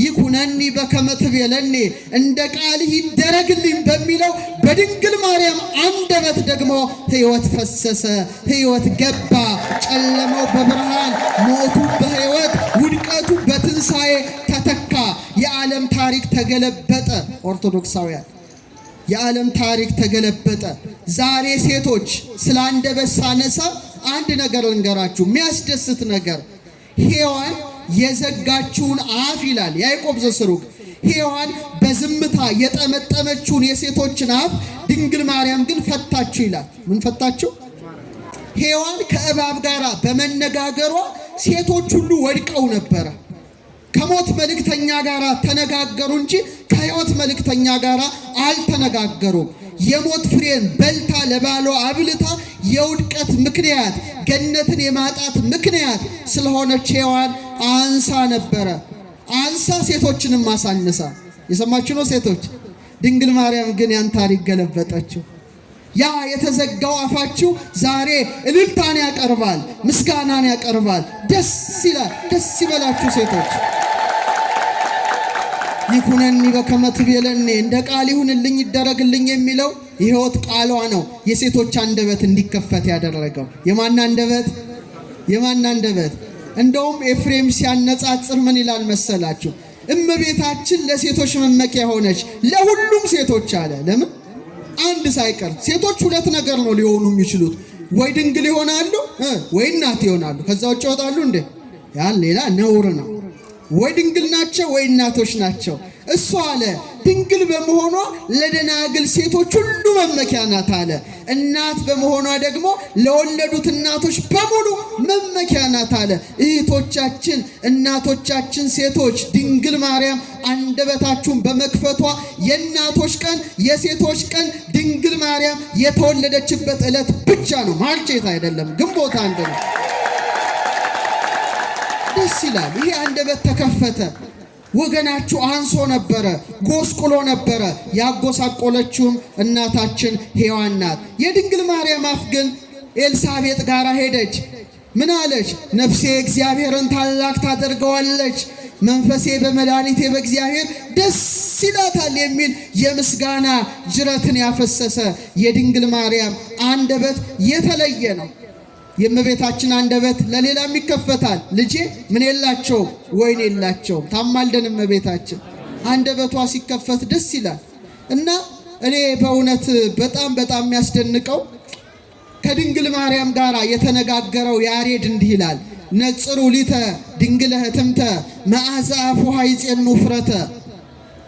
ይኩነኒ በከመ ትቤለኒ እንደ ቃልህ ይደረግልኝ በሚለው በድንግል ማርያም አንደበት ደግሞ ሕይወት ፈሰሰ፣ ሕይወት ገባ። ጨለማው በብርሃን ሞቱ በሕይወት ውድቀቱ በትንሣኤ ተተካ። የዓለም ታሪክ ተገለበጠ። ኦርቶዶክሳውያን የዓለም ታሪክ ተገለበጠ። ዛሬ ሴቶች ስለ አንደበት ሳነሳ አንድ ነገር ልንገራችሁ፣ የሚያስደስት ነገር። ሔዋን የዘጋችውን አፍ ይላል ያዕቆብ ዘስሩግ። ሔዋን በዝምታ የጠመጠመችውን የሴቶችን አፍ ድንግል ማርያም ግን ፈታችሁ ይላል። ምን ፈታችሁ? ሔዋን ከእባብ ጋር በመነጋገሯ ሴቶች ሁሉ ወድቀው ነበረ። ከሞት መልእክተኛ ጋር ተነጋገሩ እንጂ ከሕይወት መልእክተኛ ጋር አልተነጋገሩም። የሞት ፍሬን በልታ ለባሏ አብልታ የውድቀት ምክንያት ገነትን የማጣት ምክንያት ስለሆነች ሔዋን አንሳ ነበረ። አንሳ ሴቶችንም አሳንሳ። የሰማችሁ ነው ሴቶች። ድንግል ማርያም ግን ያን ታሪክ ገለበጠችው። ያ የተዘጋው አፋችሁ ዛሬ እልልታን ያቀርባል፣ ምስጋናን ያቀርባል። ደስ ይላል። ደስ ይበላችሁ ሴቶች። ይኩነኒ በከመ ትቤለኒ እንደ ቃል ይሁንልኝ ይደረግልኝ የሚለው የሕይወት ቃሏ ነው። የሴቶች አንደበት እንዲከፈት ያደረገው የማን አንደበት? የማን አንደበት? እንደውም ኤፍሬም ሲያነጻጽር ምን ይላል መሰላችሁ? እመቤታችን ለሴቶች መመኪያ ሆነች፣ ለሁሉም ሴቶች አለ። ለምን? አንድ ሳይቀር። ሴቶች ሁለት ነገር ነው ሊሆኑ የሚችሉት፣ ወይ ድንግል ይሆናሉ ወይ እናት ይሆናሉ። ከዛ ውጭ ይወጣሉ እንዴ? ያን ሌላ ነውር ነው። ወይ ድንግል ናቸው ወይ እናቶች ናቸው። እሷ አለ ድንግል በመሆኗ ለደናግል ሴቶች ሁሉ መመኪያ ናት አለ። እናት በመሆኗ ደግሞ ለወለዱት እናቶች በሙሉ መመኪያ ናት አለ። እህቶቻችን፣ እናቶቻችን ሴቶች ድንግል ማርያም አንደበታችሁን በመክፈቷ የእናቶች ቀን የሴቶች ቀን ድንግል ማርያም የተወለደችበት ዕለት ብቻ ነው። ማርቼት አይደለም፣ ግንቦት አንድ ነው። ደስ ይላል። ይሄ አንደበት ተከፈተ። ወገናችሁ አንሶ ነበረ፣ ጎስቁሎ ነበረ። ያጎሳቆለችውም እናታችን ሔዋን ናት። የድንግል ማርያም አፍ ግን ኤልሳቤጥ ጋር ሄደች። ምን አለች? ነፍሴ እግዚአብሔርን ታላቅ ታደርገዋለች፣ መንፈሴ በመድኃኒቴ በእግዚአብሔር ደስ ይላታል የሚል የምስጋና ጅረትን ያፈሰሰ የድንግል ማርያም አንደበት የተለየ ነው። የእመቤታችን አንደበት ለሌላም ይከፈታል። ልጄ ምን የላቸውም? ወይን የላቸውም። ታማልደን እመቤታችን አንደበቷ ሲከፈት ደስ ይላል። እና እኔ በእውነት በጣም የሚያስደንቀው ከድንግል ማርያም ጋር የተነጋገረው ያሬድ እንዲህ ይላል። ነጽሩ ሊተ ድንግለ ህትምተ መዓዛ አፉሃ ይጼኑ ፍረተ።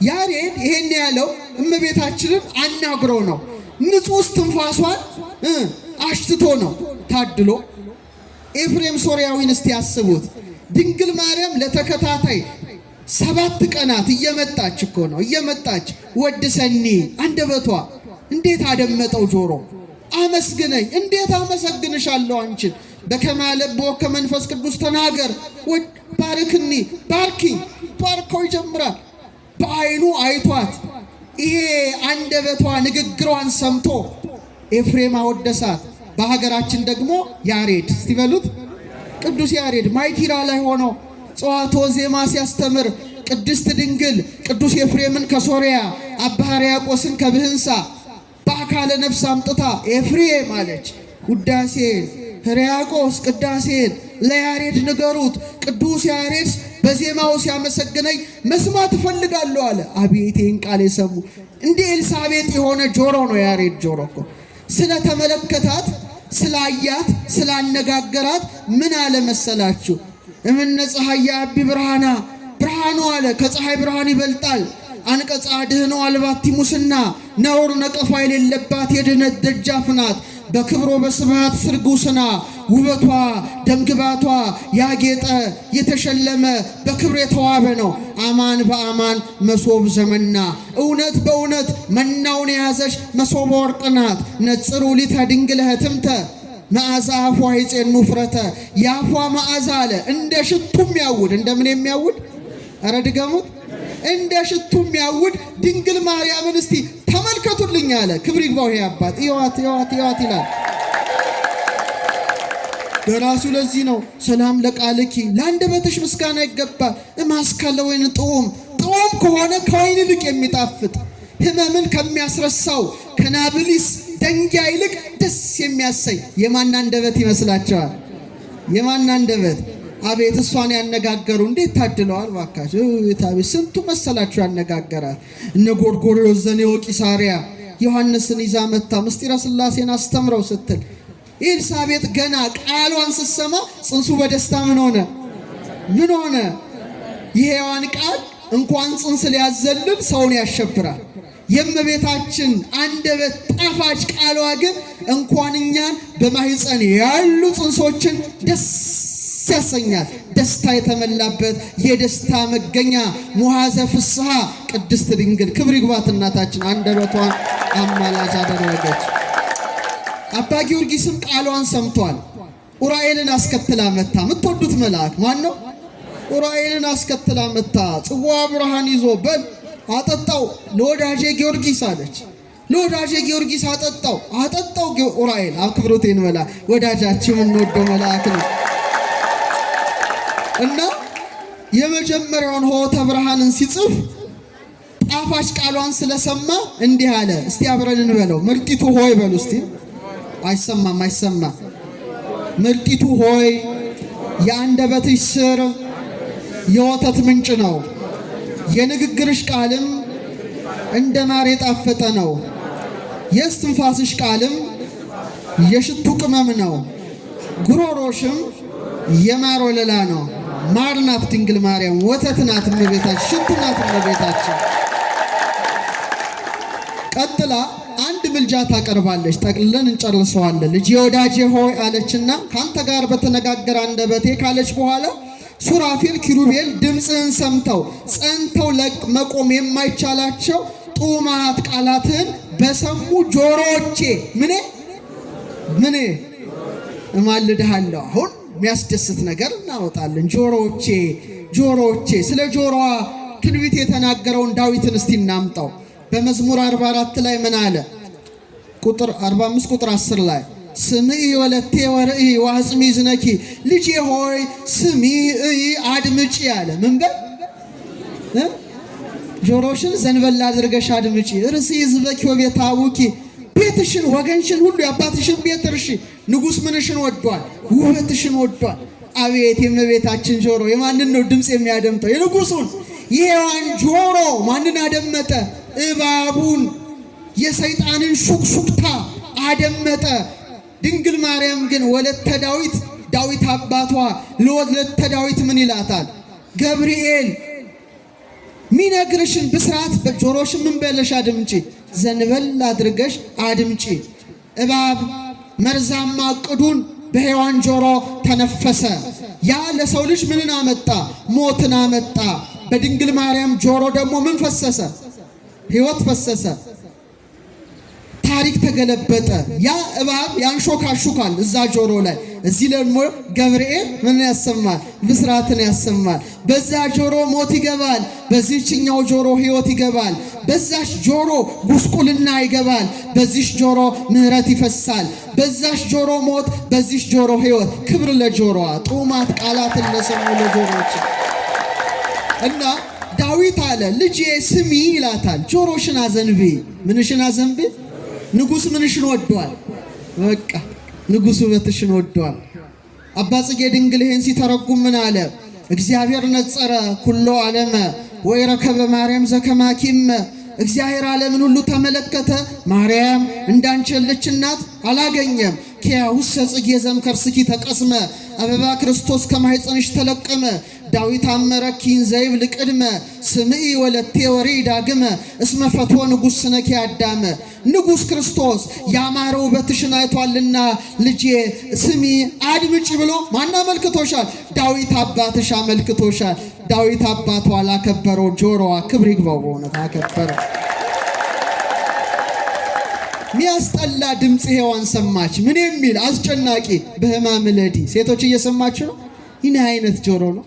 ያሬድ ይሄን ያለው እመቤታችንን አናግሮ ነው። ንጹሕ እስትንፋሷን አሽትቶ ነው። ታድሎ ኤፍሬም ሶርያዊን እስቲ ያስቡት። ድንግል ማርያም ለተከታታይ 7 ቀናት እየመጣች እኮ ነው እየመጣች ወድሰኒ አንደበቷ እንዴት አደመጠው ጆሮ። አመስግነኝ እንዴት አመሰግንሻለሁ አንቺን በከመ አለብዎ ከመንፈስ ቅዱስ ተናገር ባርክኒ ባርኪኝ ባርኮ ይጀምራል። በአይኑ አይቷት ይሄ አንደበቷ ንግግሯን ሰምቶ ኤፍሬም አወደሳት። በሀገራችን ደግሞ ያሬድ እስቲበሉት ቅዱስ ያሬድ ማይኪራ ላይ ሆኖ ጸዋቶ ዜማ ሲያስተምር ቅድስት ድንግል ቅዱስ ኤፍሬምን ከሶሪያ አባ ሕርያቆስን ከብህንሳ በአካለ ነፍስ አምጥታ ኤፍሬም አለች ውዳሴን ሕርያቆስ ቅዳሴን ለያሬድ ንገሩት። ቅዱስ ያሬድ በዜማው ሲያመሰግነኝ መስማት እፈልጋለሁ አለ። አቤት ይህን ቃል የሰሙ እንደ ኤልሳቤጥ የሆነ ጆሮ ነው ያሬድ ጆሮ እኮ። ስለተመለከታት ስላያት ስላነጋገራት ምን አለ መሰላችሁ? እምነ ፀሐይ ያቢ ብርሃና ብርሃኑ አለ ከፀሐይ ብርሃን ይበልጣል። አንቀጸ አድኅኖ አልባቲ ሙስና ነውር ነቀፋ የሌለባት የድኅነት ደጃፍ ናት። በክብሮ በስብሐት ስርጉስና ውበቷ ደምግባቷ ያጌጠ የተሸለመ በክብር የተዋበ ነው። አማን በአማን መሶብ ዘመና እውነት በእውነት መናውን የያዘች መሶበ ወርቅ ናት። ነጽሩ ሊተ ድንግል ህትምተ መዓዛ አፏ ይጼኑ ፍረተ የአፏ መዓዛ አለ እንደ ሽቱ የሚያውድ እንደምን የሚያውድ ኧረ ድገሙት እንደ ሽቱ የሚያውድ ድንግል ማርያምን እስቲ ተመልከቱልኝ አለ። ክብር ይግባው ይሄ አባት ይዋት ይላል በራሱ። ለዚህ ነው ሰላም ለቃልኪ ለአንደበትሽ ምስጋና ይገባል። እማስካለ ወይን ጥዑም ከሆነ ከወይን ይልቅ የሚጣፍጥ ህመምን ከሚያስረሳው ከናብሊስ ደንጊያ ይልቅ ደስ የሚያሰኝ የማን አንደበት ይመስላችኋል? የማን አንደበት? አቤት እሷን ያነጋገሩ እንዴት ታድለዋል ባካችሁ! አቤት ስንቱ መሰላችሁ ያነጋገራል። እነ ጎርጎርዮስ ዘኔዎ ቂሳርያ ዮሐንስን ይዛ መታ ምስጢረ ሥላሴን አስተምረው ስትል ኤልሳቤጥ ገና ቃሏን ስትሰማ ጽንሱ በደስታ ምን ሆነ? የሔዋን ቃል እንኳን ጽንስ ሊያዘልል ሰውን ያሸብራል። የእመቤታችን አንደበት ጣፋጭ ቃሏ ግን እንኳን እኛን በማህፀን ያሉ ጽንሶችን ደስ ያሰኛል። ደስታ የተመላበት የደስታ መገኛ ሙሐዘ ፍስሐ ቅድስት ድንግል ክብር ይግባት እናታችን አንደበቷን አማላጅ አደረገች። አባ ጊዮርጊስም ቃሏን ሰምቷል። ኡራኤልን አስከትላ መታ። የምትወዱት መልአክ ማን ነው? ኡራኤልን አስከትላ መታ ጽዋ ብርሃን ይዞ በል አጠጣው ለወዳጄ ጊዮርጊስ አለች። ለወዳጄ ጊዮርጊስ አጠጣው ኡራኤል አክብሮቴን መልአክ ወዳጃችን እንወደው መልአክ ነው። እና የመጀመሪያውን ሆተ ብርሃንን ሲጽፍ ጣፋጭ ቃሏን ስለሰማ እንዲህ አለ። እስቲ አብረን እንበለው። ምርጢቱ ሆይ በሉ እስቲ። አይሰማም። ምርጢቱ ሆይ የአንደበትሽ ስር የወተት ምንጭ ነው። የንግግርሽ ቃልም እንደ ማር የጣፈጠ ነው። የእስትንፋስሽ ቃልም የሽቱ ቅመም ነው። ጉሮሮሽም የማር ወለላ ነው። ማር ናት ድንግል ማርያም፣ ወተት ናት እመቤታችን፣ ሽቱ ናት እመቤታችን። ቀጥላ አንድ ምልጃ ታቀርባለች። ጠቅልለን እንጨርሰዋለን። ልጄ ወዳጄ ሆይ አለችና ካንተ ጋር በተነጋገረ አንደበቴ ካለች በኋላ ሱራፌል ኪሩቤል ድምፅህን ሰምተው ጸንተው መቆም የማይቻላቸው ጡማት ቃላትን በሰሙ ጆሮቼ ምን እማልድሃለሁ። አሁን የሚያስደስት ነገር እናወጣለን። ጆሮቼ ስለ ጆሮዋ ትንቢት የተናገረውን ዳዊትን እስቲ እናምጣው። በመዝሙር 44 ላይ ምን አለ? ቁጥር 45 ቁጥር 10 ላይ ስምዒ ወለቴ ወርኢ ወአጽሚ ዝነኪ፣ ልጄ ሆይ ስሚ አድምጪ አለ። ምን በል ጆሮሽን ዘንበል አድርገሽ አድምጪ። ርእሲ ሕዝበኪ ወቤተ አቡኪ፣ ቤትሽን ወገንሽን ሁሉ የአባትሽን ቤት እርሺ። ንጉሥ ምንሽን ወዷል? ውበትሽን ወዷል። አቤት የእመቤታችን ጆሮ የማንን ነው ድምፅ የሚያደምጠው? የንጉሡን። የሔዋን ጆሮ ማንን አደመጠ? እባቡን የሰይጣንን ሹክሹክታ አደመጠ። ድንግል ማርያም ግን ወለተ ዳዊት አባቷ ለወለተ ዳዊት ምን ይላታል? ገብርኤል ሚነግርሽን ብስራት በጆሮሽ ምን በለሽ አድምጪ፣ ዘንበል አድርገሽ አድምጪ። እባብ መርዛማ ዕቅዱን በሔዋን ጆሮ ተነፈሰ። ያ ለሰው ልጅ ምንን አመጣ? ሞትን አመጣ። በድንግል ማርያም ጆሮ ደግሞ ምን ፈሰሰ? ሕይወት ፈሰሰ። ታሪክ ተገለበጠ። ያ እባብ ያንሾካሹካል እዛ ጆሮ ላይ። እዚህ ደግሞ ገብርኤል ምን ያሰማል? ብስራትን ያሰማል። በዛ ጆሮ ሞት ይገባል፣ በዚህኛው ጆሮ ሕይወት ይገባል። በዛሽ ጆሮ ጉስቁልና ይገባል፣ በዚሽ ጆሮ ምሕረት ይፈሳል። በዛሽ ጆሮ ሞት፣ በዚሽ ጆሮ ሕይወት። ክብር ለጆሮዋ። ጡማት ቃላትን ለሰሙ ለጆሮች እና ዳዊት አለ ልጄ ስሚ ይላታል። ጆሮሽን አዘንቢ። ምንሽን አዘንቢ? ንጉሥ ምንሽን ወዷል? በቃ ንጉሥ ውበትሽን ወዷል። አባ ጽጌ ድንግል ይሄን ሲተረጉም ምን አለ? እግዚአብሔር ነጸረ ኩሎ ዓለመ ወይረከበ ማርያም ዘከማኪም እግዚአብሔር ዓለምን ሁሉ ተመለከተ፣ ማርያም እንዳንቺ ያለች እናት አላገኘም። ኪያውሰ ጽጌ ዘምከርስኪ ተቀስመ አበባ ክርስቶስ ከማኅፀንሽ ተለቀመ። ዳዊት አመረኪን ዘይብል ቅድመ ስምዒ ወለቴ ወሬ ዳግመ እስመ ፈትወ ንጉሥ ስነኪ አዳመ። ንጉሥ ክርስቶስ ያማረ ውበትሽን አይቷልና ልጄ ስሚ አድምጪ ብሎ ማን አመልክቶሻል? ዳዊት አባትሽ አመልክቶሻል። ዳዊት አባቷ ላከበረው ጆሮዋ ክብር ይግባው፣ በእውነት አከበረው። ሚያስጠላ ድምፅ ሔዋን ሰማች። ምን የሚል አስጨናቂ በሕማም ለዲ ሴቶች እየሰማችሁ ነው። ይህ አይነት ጆሮ ነው።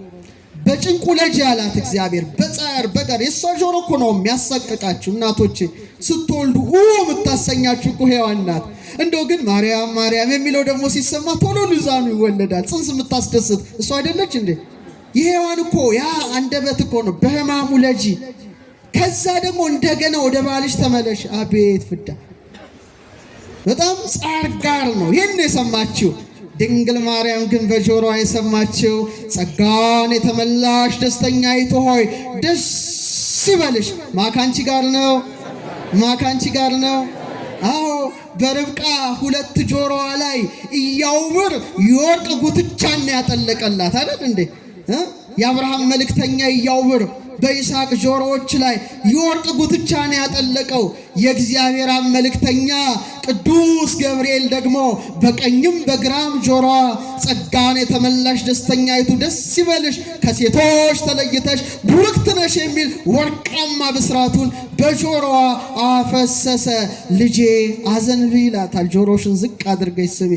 በጭንቁ ልጅ ያላት እግዚአብሔር በጻር በቀር የሷ ጆሮ እኮ ነው የሚያሳቅቃችሁ። እናቶቼ ስትወልዱ የምታሰኛችሁ እኮ ሔዋን ናት። እንደው ግን ማርያም ማርያም የሚለው ደግሞ ሲሰማ ቶሎ ልዛኑ ይወለዳል። ጽንስ የምታስደስት እሷ አይደለች እንዴ? የሔዋን እኮ ያ አንደበት እኮ ነው በሕማሙ ለጂ። ከዛ ደግሞ እንደገና ወደ ባልሽ ተመለሽ። አቤት ፍዳ! በጣም ጻር ጋር ነው ይህን የሰማችው። ድንግል ማርያም ግን በጆሮዋ የሰማችው ጸጋን የተመላሽ ደስተኛይቱ ሆይ ደስ ይበልሽ። ማካንቺ ጋር ነው፣ ማካንቺ ጋር ነው። አዎ በርብቃ ሁለት ጆሮዋ ላይ እያውብር የወርቅ ጉትቻን ያጠለቀላት አይደል እንዴ? የአብርሃም መልእክተኛ እያውብር በይስሐቅ ጆሮዎች ላይ የወርቅ ጉትቻን ያጠለቀው የእግዚአብሔር መልእክተኛ ቅዱስ ገብርኤል ደግሞ በቀኝም በግራም ጆሮዋ ጸጋን የተመላሽ ደስተኛይቱ ደስ ይበልሽ ከሴቶች ተለይተሽ ቡርክት ነሽ የሚል ወርቃማ ብስራቱን በጆሮዋ አፈሰሰ። ልጄ አዘንቢ ይላታል። ጆሮሽን ዝቅ አድርገሽ ስሚ።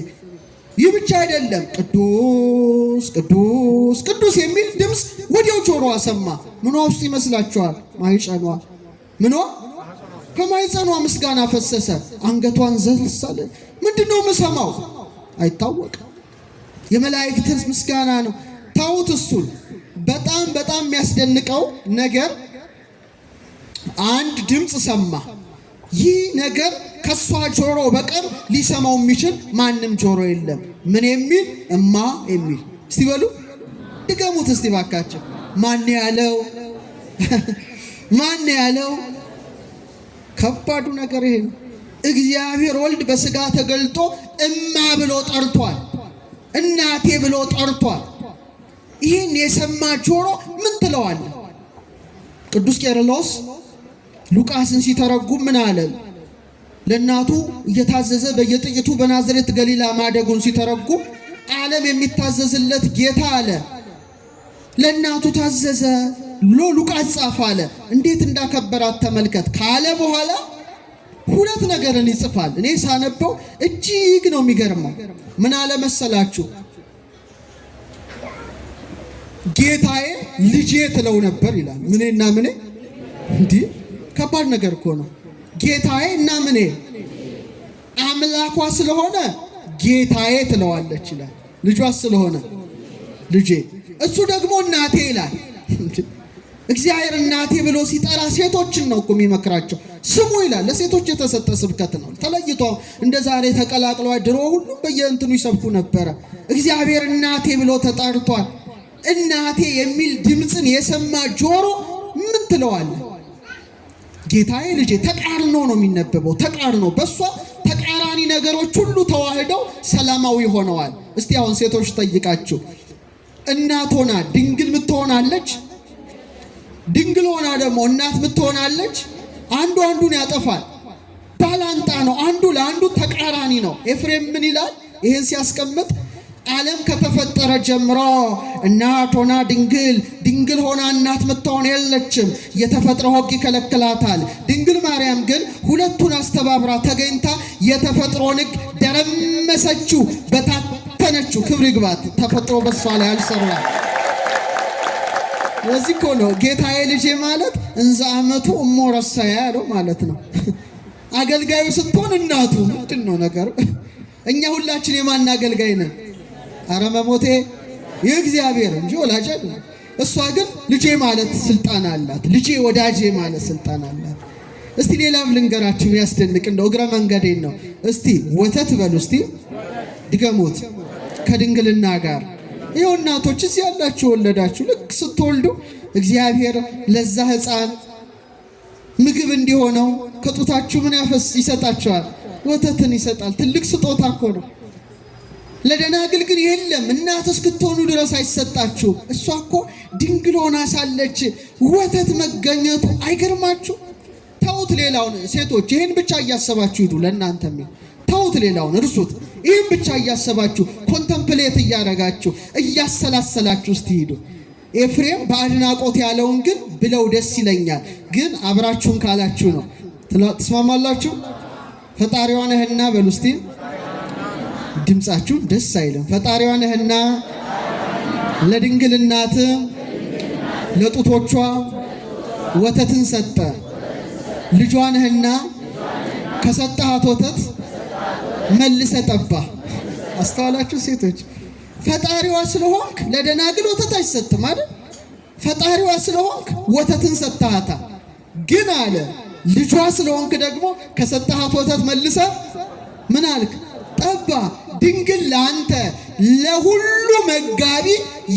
ይህ ብቻ አይደለም፣ ቅዱስ ቅዱስ ቅዱስ የሚል ድምፅ ወዲያው ጆሮዋ ሰማ። ምኗ ውስጥ ይመስላችኋል? ማኅፀኗ። ምኗ? ከማኅፀኗ ምስጋና ፈሰሰ። አንገቷን ዘልሳለ። ምንድነው የምሰማው? አይታወቅም። የመላእክትን ምስጋና ነው። ታውት እሱን በጣም በጣም የሚያስደንቀው ነገር አንድ ድምፅ ሰማ። ይህ ነገር ከሷ ጆሮ በቀር ሊሰማው የሚችል ማንም ጆሮ የለም። ምን የሚል? እማ የሚል። እስቲ በሉ ድገሙት እስቲ ባካቸው። ማን ያለው? ማን ያለው? ከባዱ ነገር ይሄ ነው። እግዚአብሔር ወልድ በስጋ ተገልጦ እማ ብሎ ጠርቷል። እናቴ ብሎ ጠርቷል። ይህን የሰማ ጆሮ ምን ትለዋለ? ቅዱስ ቄርሎስ ሉቃስን ሲተረጉም ምን አለ? ለእናቱ እየታዘዘ በየጥቂቱ በናዝሬት ገሊላ ማደጉን ሲተረጉም ዓለም የሚታዘዝለት ጌታ አለ ለእናቱ ታዘዘ ብሎ ሉቃስ ጻፈ አለ። እንዴት እንዳከበራት ተመልከት ካለ በኋላ ሁለት ነገርን ይጽፋል። እኔ ሳነበው እጅግ ነው የሚገርመው። ምን አለ መሰላችሁ? ጌታዬ ልጄ ትለው ነበር ይላል። ምኔና ምኔ? እንዲህ ከባድ ነገር እኮ ነው። ጌታዬ እና ምኔ? አምላኳ ስለሆነ ጌታዬ ትለዋለች ይላል። ልጇ ስለሆነ ልጄ። እሱ ደግሞ እናቴ ይላል። እግዚአብሔር እናቴ ብሎ ሲጠራ ሴቶችን ነው እኮ የሚመክራቸው። ስሙ ይላል። ለሴቶች የተሰጠ ስብከት ነው። ተለይቶ እንደ ዛሬ ተቀላቅሎ ድሮ ሁሉም በየእንትኑ ይሰብኩ ነበረ። እግዚአብሔር እናቴ ብሎ ተጠርቷል። እናቴ የሚል ድምፅን የሰማ ጆሮ ምን ትለዋለ? ጌታዬ ልጄ። ተቃርኖ ነው የሚነበበው። ተቃርኖ በሷ ተቃራኒ ነገሮች ሁሉ ተዋህደው ሰላማዊ ሆነዋል። እስቲ አሁን ሴቶች ጠይቃችሁ እናት ሆና ድንግል ምትሆናለች፣ ድንግል ሆና ደግሞ እናት ምትሆናለች። አንዱ አንዱን ያጠፋል። ባላንጣ ነው። አንዱ ለአንዱ ተቃራኒ ነው። ኤፍሬም ምን ይላል? ይሄን ሲያስቀምጥ ዓለም ከተፈጠረ ጀምሮ እናት ሆና ድንግል ሆና እናት ምትሆን የለችም። የተፈጥሮ ሕግ ይከለክላታል። ድንግል ማርያም ግን ሁለቱን አስተባብራ ተገኝታ የተፈጥሮን ሕግ ደረመሰችው፣ በታተነችው። ክብር ይግባት። ተፈጥሮ በሷ ላይ አልሰራም። ለዚህ እኮ ነው ጌታዬ ልጄ ማለት እንዘ አመቱ እሞ ረሳያ ያለው ማለት ነው። አገልጋዩ ስትሆን እናቱ ምንድን ነው ነገሩ? እኛ ሁላችን የማን አገልጋይ ነን? አረ መሞቴ የእግዚአብሔር እንጂ ወላጅ አይደለም። እሷ ግን ልጄ ማለት ስልጣን አላት። ልጄ ወዳጄ ማለት ስልጣን አላት። እስቲ ሌላም ልንገራችሁ ያስደንቅ እንደው እግረ መንገዴን ነው። እስቲ ወተት በሉ እስቲ ድገሙት። ከድንግልና ጋር ይኸው እናቶች እዚህ ያላችሁ ወለዳችሁ ልክ ስትወልዱ እግዚአብሔር ለዛ ሕፃን ምግብ እንዲሆነው ከጡታችሁ ምን ይሰጣችኋል? ወተትን ይሰጣል። ትልቅ ስጦታ እኮ ነው። ለደናግል ግን የለም እናት እስክትሆኑ ድረስ አይሰጣችሁ። እሷ እኮ ድንግል ሆና ሳለች ወተት መገኘቱ አይገርማችሁ? ተውት ሌላውን ሴቶች ይሄን ብቻ እያሰባችሁ ሂዱ። ለእናንተም ተውት ሌላውን እርሱት። ይሄን ብቻ እያሰባችሁ ኮንተምፕሌት እያደረጋችሁ እያሰላሰላችሁ እስቲ ሂዱ። ኤፍሬም በአድናቆት ያለውን ግን ብለው ደስ ይለኛል። ግን አብራችሁን ካላችሁ ነው። ትስማማላችሁ? ፈጣሪዋ ነህና በሉ እስቲ። ድምጻችሁ ደስ አይልም። ፈጣሪዋ ነህና ለድንግል እናት ለጡቶቿ ወተትን ሰጠ። ልጇ ነህና ከሰጠሃት ወተት መልሰ ጠባ። አስተዋላችሁ ሴቶች? ፈጣሪዋ ስለሆንክ ለደናግል ወተት አይሰጥም አይደል? ፈጣሪዋ ስለሆንክ ወተትን ሰጥሃታ። ግን አለ ልጇ ስለሆንክ ደግሞ ከሰጠሃት ወተት መልሰ ምን አልክ? ጠባ። ድንግል ለአንተ ለሁሉ መጋቢ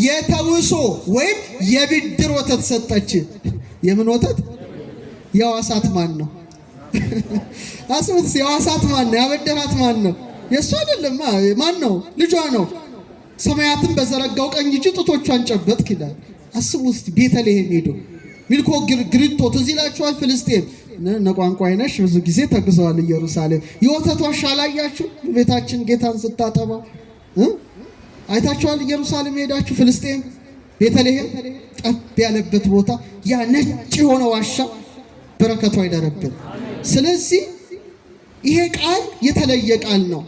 የተውሶ ወይም የብድር ወተት ሰጠች። የምን ወተት? የዋሳት ማን ነው? አስቡት። የዋሳት ማን ነው? ያበደራት ማን ነው? የእሱ አይደለም። ማን ነው? ልጇ ነው። ሰማያትን በዘረጋው ቀኝ እጅ ጡቶቿን ጨበጥክ ይላል። አስቡት። ቤተልሔም ሄዶ ሚልኮ ግሪቶ ትዝ ይላችኋል። ፍልስጤም ነቋንቋ አይነሽ ብዙ ጊዜ ተግዘዋል። ኢየሩሳሌም የወተት ዋሻ አላያችሁ? ቤታችን ጌታን ስታጠባው አይታችኋል? ኢየሩሳሌም ሄዳችሁ ፍልስጤም ቤተልሔም ጠብ ያለበት ቦታ ያ ነጭ የሆነ ዋሻ በረከቱ አይደረብን። ስለዚህ ይሄ ቃል የተለየ ቃል ነው።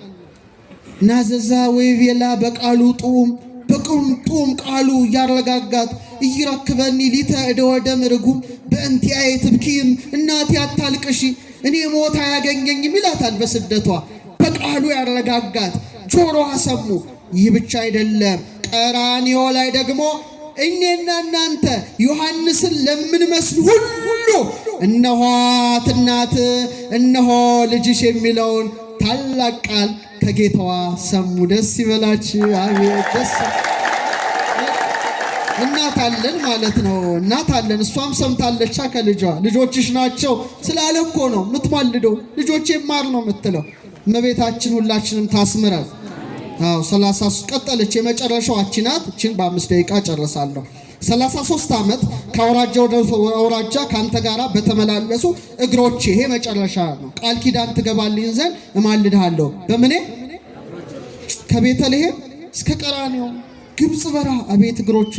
ናዘዛ ወይቤላ በቃሉ ጡም በቁምጡም ቃሉ ያረጋጋት ይረክበኒ ሊተ እደወደም ርጉም በእንቲአየ ትብኪም እናቴ አታልቅሺ እኔ ሞት አያገኘኝም ይላታል በስደቷ። በቃሉ ያረጋጋት ጆሮዋ ሰሙ። ይህ ብቻ አይደለም፣ ቀራንዮ ላይ ደግሞ እኔና እናንተ ዮሐንስን ለምንመስል ሁሉ እነሆት እናት እነሆ ልጅሽ የሚለውን ታላቅ ቃል ከጌታዋ ሰሙ። ደስ ይበላችሁ። አቤት ደስ እናት አለን ማለት ነው። እናት አለን። እሷም ሰምታለቻ ከልጇ ልጆችሽ ናቸው ስላለ እኮ ነው የምትማልደው። ልጆቼ ማር ነው የምትለው እመቤታችን። ሁላችንም ታስምራል። አዎ 30 ቀጠለች። የመጨረሻው አቺ ናት። እቺን በ5 ደቂቃ ጨርሳለሁ። 33 ዓመት ከአውራጃ ወደ አውራጃ ካንተ ጋራ በተመላለሱ እግሮቼ። ይሄ መጨረሻ ነው። ቃል ኪዳን ትገባልኝ ዘንድ እማልድሃለሁ። በምኔ? ከቤተልሔም እስከ ቀራንዮ ግብጽ በረሃ። አቤት እግሮቿ!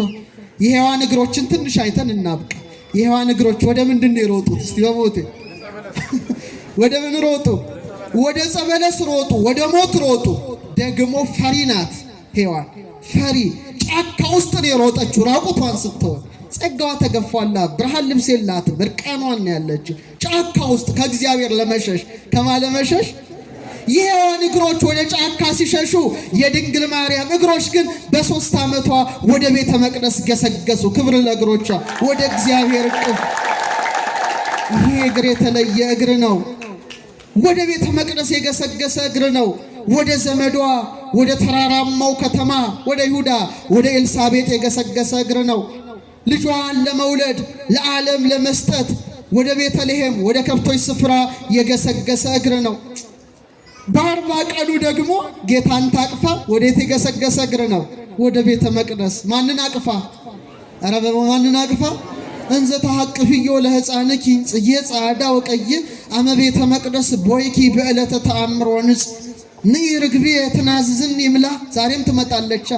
የሔዋን እግሮችን ትንሽ አይተን እናብቃ። የሔዋን እግሮች ወደ ምንድን ነው የሮጡት? እስቲ በሞቴ ወደ ምን ሮጡ? ወደ ጸበለስ ሮጡ፣ ወደ ሞት ሮጡ። ደግሞ ፈሪ ናት ሔዋን። ፈሪ ጫካ ውስጥ ነው የሮጠችው ራቁቷን ስትሆን። ጸጋዋ ተገፏላ። ብርሃን ልብስ የላትም፣ እርቃኗን ነው ያለችው ጫካ ውስጥ ከእግዚአብሔር ለመሸሽ። ከማለመሸሽ የሔዋን እግሮች ወደ ጫካ ሲሸሹ፣ የድንግል ማርያም እግሮች ግን በ3 ዓመቷ ወደ ቤተ መቅደስ ገሰገሱ። ክብር ለእግሮቿ፣ ወደ እግዚአብሔር እቅፍ። ይሄ እግር የተለየ እግር ነው። ወደ ቤተ መቅደስ የገሰገሰ እግር ነው። ወደ ዘመዷ ወደ ተራራማው ከተማ ወደ ይሁዳ ወደ ኤልሳቤጥ የገሰገሰ እግር ነው። ልጇን ለመውለድ ለዓለም ለመስጠት ወደ ቤተልሔም ወደ ከብቶች ስፍራ የገሰገሰ እግር ነው። በ40 ቀኑ ደግሞ ጌታን ታቅፋ ወዴት የገሰገሰ እግር ነው? ወደ ቤተ መቅደስ። ማንን አቅፋ? ኧረ በማንን አቅፋ? እንዘ ተሐቅፍዮ ለሕፃንኪ ጽጌ ጻዕዳ ወቀይ አመ ቤተ መቅደስ ቦይኪ በዕለተ ተአምሮ ንጽ ንኢ ርግቤ ትናዝዝን ይምላ። ዛሬም ትመጣለቻ።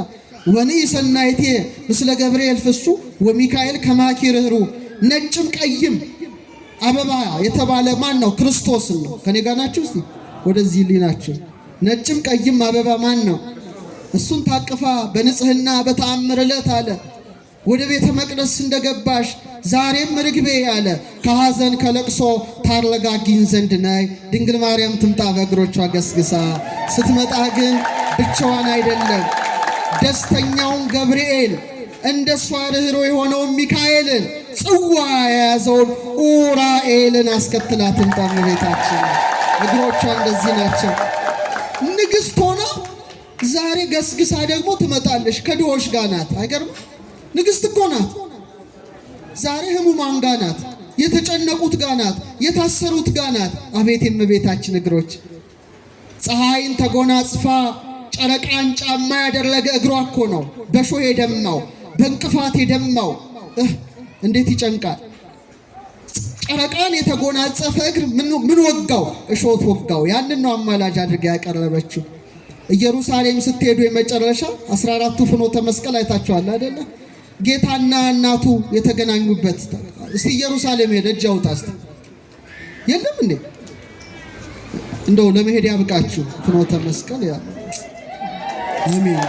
ወንኢ ሰናይቴ ምስለ ገብርኤል ፍሱ ወሚካኤል ከማኪ ርህሩ። ነጭም ቀይም አበባ የተባለ ማን ነው? ክርስቶስ ነው። ከኔ ጋር ናችሁ? እስቲ ወደዚህ ሊናችሁ። ነጭም ቀይም አበባ ማን ነው? እሱን ታቅፋ በንጽህና በተአምር ዕለት አለ ወደ ቤተ መቅደስ እንደገባሽ ዛሬም ርግቤ አለ ከሐዘን ከለቅሶ ታረጋጊኝ ዘንድ ነይ። ድንግል ማርያም ትምጣ በእግሮቿ ገስግሳ። ስትመጣ ግን ብቻዋን አይደለም። ደስተኛውን ገብርኤል እንደሷ ርኅሩኅ የሆነውን ሚካኤልን ጽዋ የያዘውን ኡራኤልን አስከትላ ትምጣ እመቤታችን። እግሮቿ እንደዚህ ናቸው። ንግሥት ሆና ዛሬ ገስግሳ ደግሞ ትመጣለች ከድሆች ጋር ናት። አይገርም? ንግስት እኮ ናት። ዛሬ ህሙማን ጋር ናት፣ የተጨነቁት ጋር ናት፣ የታሰሩት ጋር ናት። አቤት የእመቤታችን እግሮች! ፀሐይን ተጎናጽፋ ጨረቃን ጫማ ያደረገ እግሯ እኮ ነው በሾህ የደማው በእንቅፋት የደማው። እንዴት ይጨንቃል! ጨረቃን የተጎናጸፈ እግር ምን ወጋው? እሾህ ወጋው። ያንን ነው አማላጅ አድርጋ ያቀረበችው። ኢየሩሳሌም ስትሄዱ የመጨረሻ 14ቱ ፍኖተ መስቀል አይታችኋል አይደለ? ጌታና እናቱ የተገናኙበት። እስቲ ኢየሩሳሌም ሄደ እጅ አውጣ እስቲ። የለም እንዴ? እንደው ለመሄድ ያብቃችሁ ፍኖተ መስቀል ያ አሜን።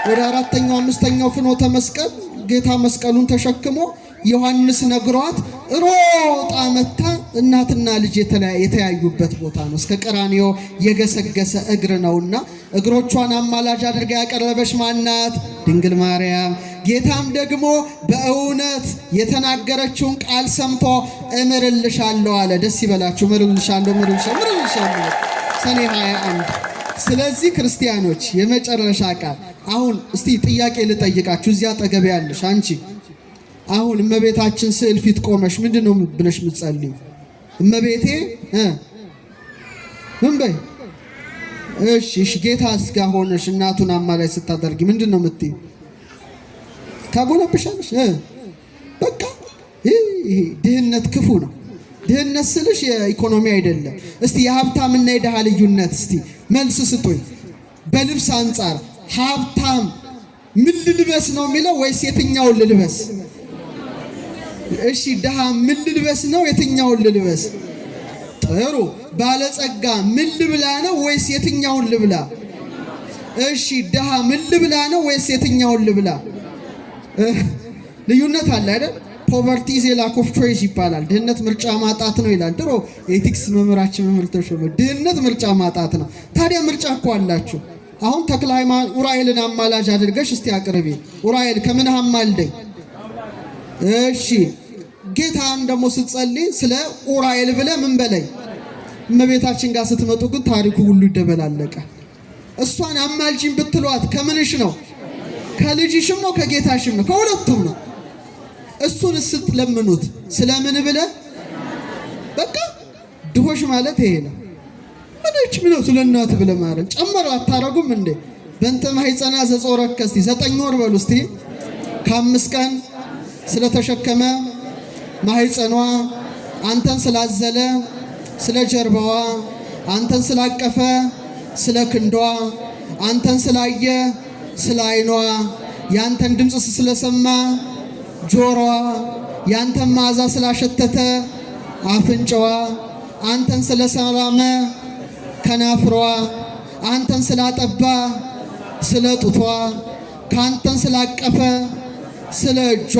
ወደ 4ኛው 5ኛው ፍኖተ መስቀል ጌታ መስቀሉን ተሸክሞ ዮሐንስ ነግሯት ሮጣ መታ እናትና ልጅ የተያዩበት ቦታ ነው። እስከ ቀራንዮ የገሰገሰ እግር ነውና እግሮቿን አማላጅ አድርጋ ያቀረበች ማናት? ድንግል ማርያም። ጌታም ደግሞ በእውነት የተናገረችውን ቃል ሰምቶ እምርልሻለሁ አለ። ደስ ይበላችሁ። እምርልሻለሁ ሰኔ 21። ስለዚህ ክርስቲያኖች የመጨረሻ ቃል አሁን እስቲ ጥያቄ ልጠይቃችሁ። እዚያ አጠገብ ያለሽ አንቺ አሁን እመቤታችን ስዕል ፊት ቆመሽ ምንድነው ብለሽ የምትጸልዩ? እመቤቴ ምን በይ? እሺ ጌታስ ጋር ሆነሽ እናቱን አማላጅ ስታደርጊ ምንድነው የምትይው? ታጎለብሻለሽ። በቃ ይሄ ድህነት ክፉ ነው። ድህነት ስልሽ የኢኮኖሚ አይደለም። እስቲ የሀብታምና የድሃ ልዩነት እስቲ መልስ ስጡኝ። በልብስ አንጻር ሀብታም ምን ልልበስ ነው የሚለው ወይስ የትኛውን ልልበስ? እሺ ድሃ ምን ልልበስ ነው? የትኛውን ልልበስ? ጥሩ። ባለጸጋ ምን ልብላ ነው ወይስ የትኛውን ልብላ? እሺ ድሃ ምን ልብላ ነው ወይስ የትኛውን ልብላ? ልዩነት አለ አይደል? ፖቨርቲ ኢዝ ኤ ላክ ኦፍ ቾይስ ይባላል። ድህነት ምርጫ ማጣት ነው ይላል ድሮ ኤቲክስ መምህራችን መምህር ተሾመ። ድህነት ምርጫ ማጣት ነው። ታዲያ ምርጫ እኮ አላችሁ። አሁን ተክለ ሃይማኖት ኡራኤልን አማላጅ አድርገሽ እስቲ አቅርቢ። ኡራኤል ከምን አማልደኝ? እሺ ጌታን ደግሞ ስትጸልይ ስለ ኡራኤል ብለ ምን በለኝ? እመቤታችን ጋር ስትመጡ ግን ታሪኩ ሁሉ ይደበላለቃል። እሷን አማልጂን ብትሏት ከምንሽ ነው? ከልጅሽም ነው ከጌታሽም ነው? ከሁለቱም ነው። እሱን ስትለምኑት ስለምን ብለ በቃ ድሆሽ ማለት ይሄ ነው። ምንጭ ምነው ስለናት ብለ ማለት ጨመረ አታረጉም እንዴ? በእንተ ማህፀና ዘጾረከ እስቲ 9 ወር በሉ እስቲ። ከ5 ቀን ስለተሸከመ ማህፀኗ አንተን ስላዘለ ስለ ጀርባዋ አንተን ስላቀፈ ስለ ክንዷ አንተን ስላየ ስለ አይኗ ያንተን ድምጽ ስለሰማ ጆሮዋ ያንተን መዓዛ ስላሸተተ አፍንጫዋ አንተን ስለሰላመ ከናፍሯ አንተን ስላጠባ ስለ ጡቷ ካንተን ስላቀፈ ስለ እጇ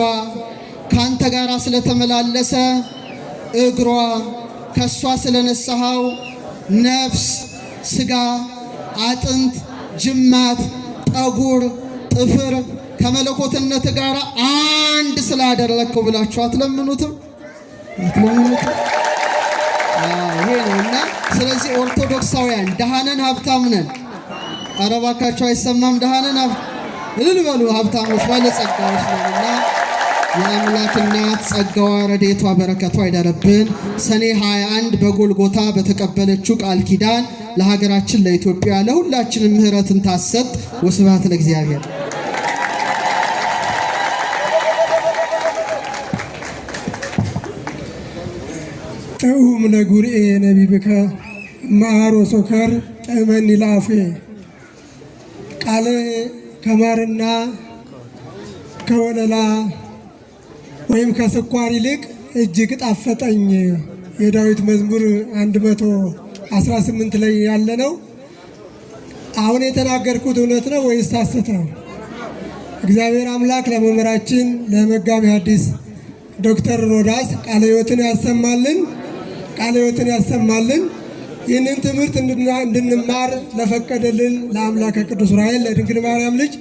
ካንተ ጋር ስለተመላለሰ እግሯ ከሷ ስለነሳሃው ነፍስ ስጋ አጥንት ጅማት ጠጉር ጥፍር ከመለኮትነት ጋር አንድ ስላደረከው ብላችሁ አትለምኑትም? ይሄ ነውና ስለዚህ ኦርቶዶክሳውያን ደሃነን ሀብታም ነን። ኧረ እባካችሁ አይሰማም? ደሃነን እልል በሉ። ሀብታሞች ባለጸጋዎች ነንና የአምላክ እናት ጸጋዋ ረድኤቷ በረከቷ ይደረብን። ሰኔ 21 በጎልጎታ በተቀበለችው ቃል ኪዳን ለሀገራችን ለኢትዮጵያ ለሁላችንም ምሕረትን ታሰጥ። ወስብሐት ለእግዚአብሔር። ጥዑም ለጉርኤ ነቢብከ መዓሮ ሶከር ጥዕመኒ ለአፌ። ቃል ከማርና ከወለላ ወይም ከስኳር ይልቅ እጅግ ጣፈጠኝ። የዳዊት መዝሙር 118 ላይ ያለ ነው። አሁን የተናገርኩት እውነት ነው ወይስ ሐሰት ነው? እግዚአብሔር አምላክ ለመምህራችን ለመጋቢ ሐዲስ ዶክተር ሮዳስ ቃለ ሕይወትን ያሰማልን፣ ቃለ ሕይወትን ያሰማልን። ይህንን ትምህርት እንድንማር ለፈቀደልን ለአምላከ ቅዱስ ዑራኤል ለድንግል ማርያም ልጅ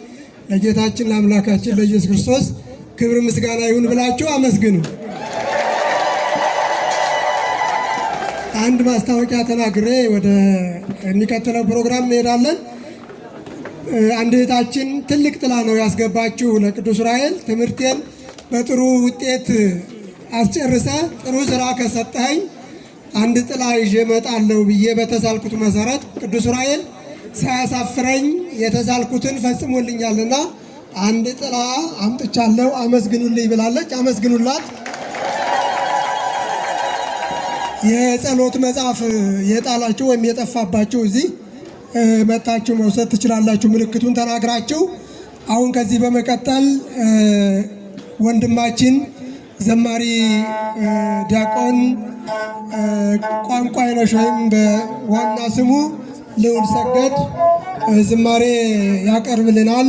ለጌታችን ለአምላካችን ለኢየሱስ ክርስቶስ ክብር ምስጋና ይሁን ብላችሁ አመስግኑ። አንድ ማስታወቂያ ተናግሬ ወደ የሚቀጥለው ፕሮግራም እንሄዳለን። አንድ እህታችን ትልቅ ጥላ ነው ያስገባችው ለቅዱስ ዑራኤል። ትምህርቴን በጥሩ ውጤት አስጨርሰ ጥሩ ስራ ከሰጠኸኝ አንድ ጥላ ይዤ እመጣለሁ ብዬ በተሳልኩት መሰረት ቅዱስ ዑራኤል ሳያሳፍረኝ የተሳልኩትን ፈጽሞልኛልና አንድ ጥላ አምጥቻለሁ አመስግኑልኝ ብላለች። አመስግኑላት። የጸሎት መጽሐፍ የጣላችሁ ወይም የጠፋባችሁ እዚህ መጣችሁ መውሰድ ትችላላችሁ፣ ምልክቱን ተናግራችሁ። አሁን ከዚህ በመቀጠል ወንድማችን ዘማሪ ዲያቆን ቋንቋ አይነሽ ወይም በዋና ስሙ ልዑል ሰገድ ዝማሬ ያቀርብልናል።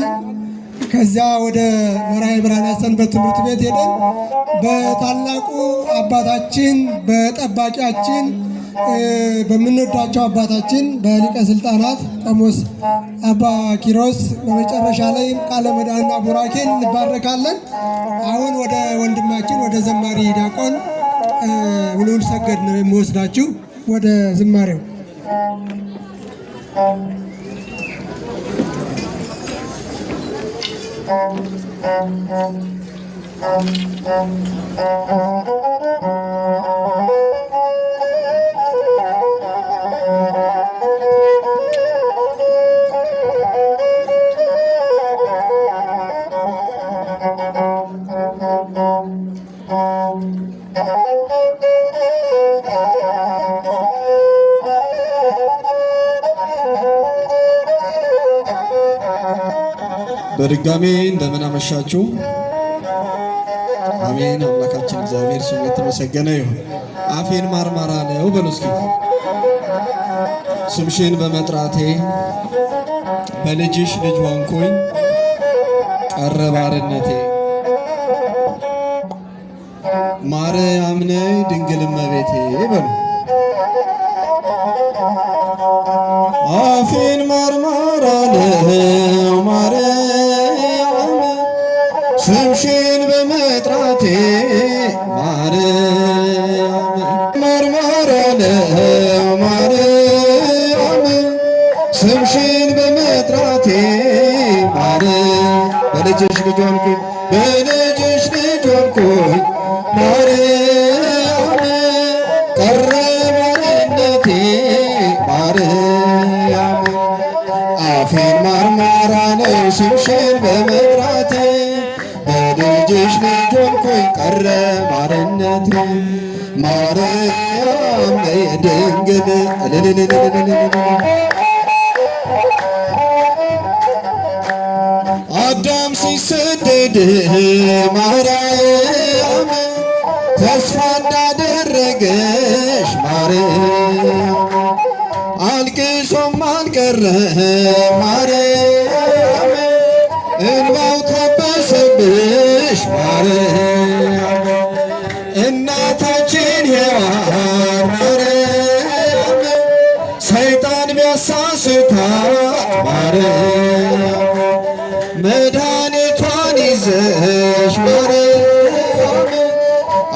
ከዚያ ወደ መርሐ ብርሃናት ሰንበት ትምህርት ቤት ሄደን በታላቁ አባታችን በጠባቂያችን በምንወዳቸው አባታችን በሊቀ ስልጣናት ቆሞስ አባ ኪሮስ በመጨረሻ ላይ ቃለ ምዕዳንና ቡራኬን እንባረካለን። አሁን ወደ ወንድማችን ወደ ዘማሪ ዲያቆን ልዑል ሰገድ ነው የሚወስዳችሁ። ወደ ዝማሬው በድጋሜ እንደምን አመሻችሁ። አሜን። አምላካችን እግዚአብሔር ስሙ የተመሰገነ ይሁን። አፌን ማርማራ ነው በሉ እስኪ። ስምሽን በመጥራቴ በልጅሽ ልጅ ሆንኩኝ ቀረ ባርነቴ። ማርያም ነይ ድንግል እመቤቴ በሉ። አፌን ማርማራ ነው ማርያም ስምሽን በመጥራቴ ማርያም ማርማራ ነው ማርያም ስምሽን በመጥራቴ ማርያም በልጅሽ ልጅ ሆንኩኝ በልጅሽ ልጅ ሆንኩኝ ማርያም ቀረ ባርነቴ ማርያም አፌን ማርማራ ነው ስምሽን በመጥራቴ በልጅሽ ልጅ ሆንኩኝ ቀረ ባርነቴ ማርያም ነይ ድንግል አዳም ሲሰደድ ማርያም ተስፋ እንዳደረገሽ ማርያም አልቅሶም አልቀረ ማርያም እንባው ታበሰብሽ ማርያም እናታችን ሔዋን ማርያም ሰይጣን ቢያሳስታት ማርያም መድኃኒቷን ይዘሽ ማርያም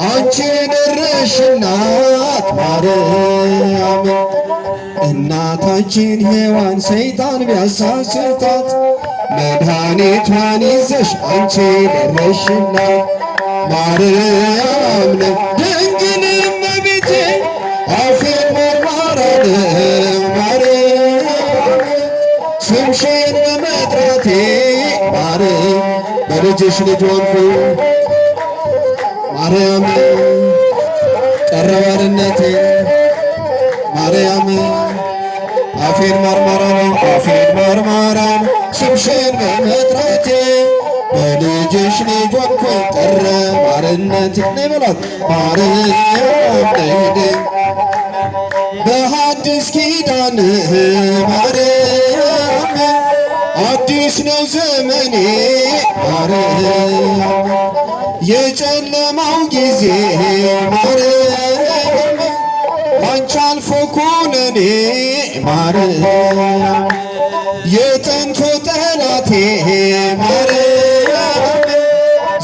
አንቺ ደረሽናት ማርያም እናታችን ሔዋን ሰይጣን ቢያሳስታት መድኃኒቷን ይዘሽ አንቺ ደረሽናት ማርያም ነይ ድንግል እመቤቴ አፌን ማርማራ ነው ማርያም ስምሽን በመጥራቴ ማርያም በልጅሽ ልጅ ሆንኩኝ ማርያም ቀረ ባርነቴ ማርያም አፌን ማርማራ ነው አፌን ማርማራ ነው ስምሽን በመጥራቴ በልጅሽ ልጅ ሆንኩኝ ቀረ ባርነቴ ነይ በሏት ማርያም ነይ በሐዲስ ኪዳን ማርያም አዲስ ነው ዘመኔ ማርያም የጨለማው ጊዜ ማርያም አንቺ አልፎ ኩነኔ ማርያም የጥንቱ ጠላቴ ማርያም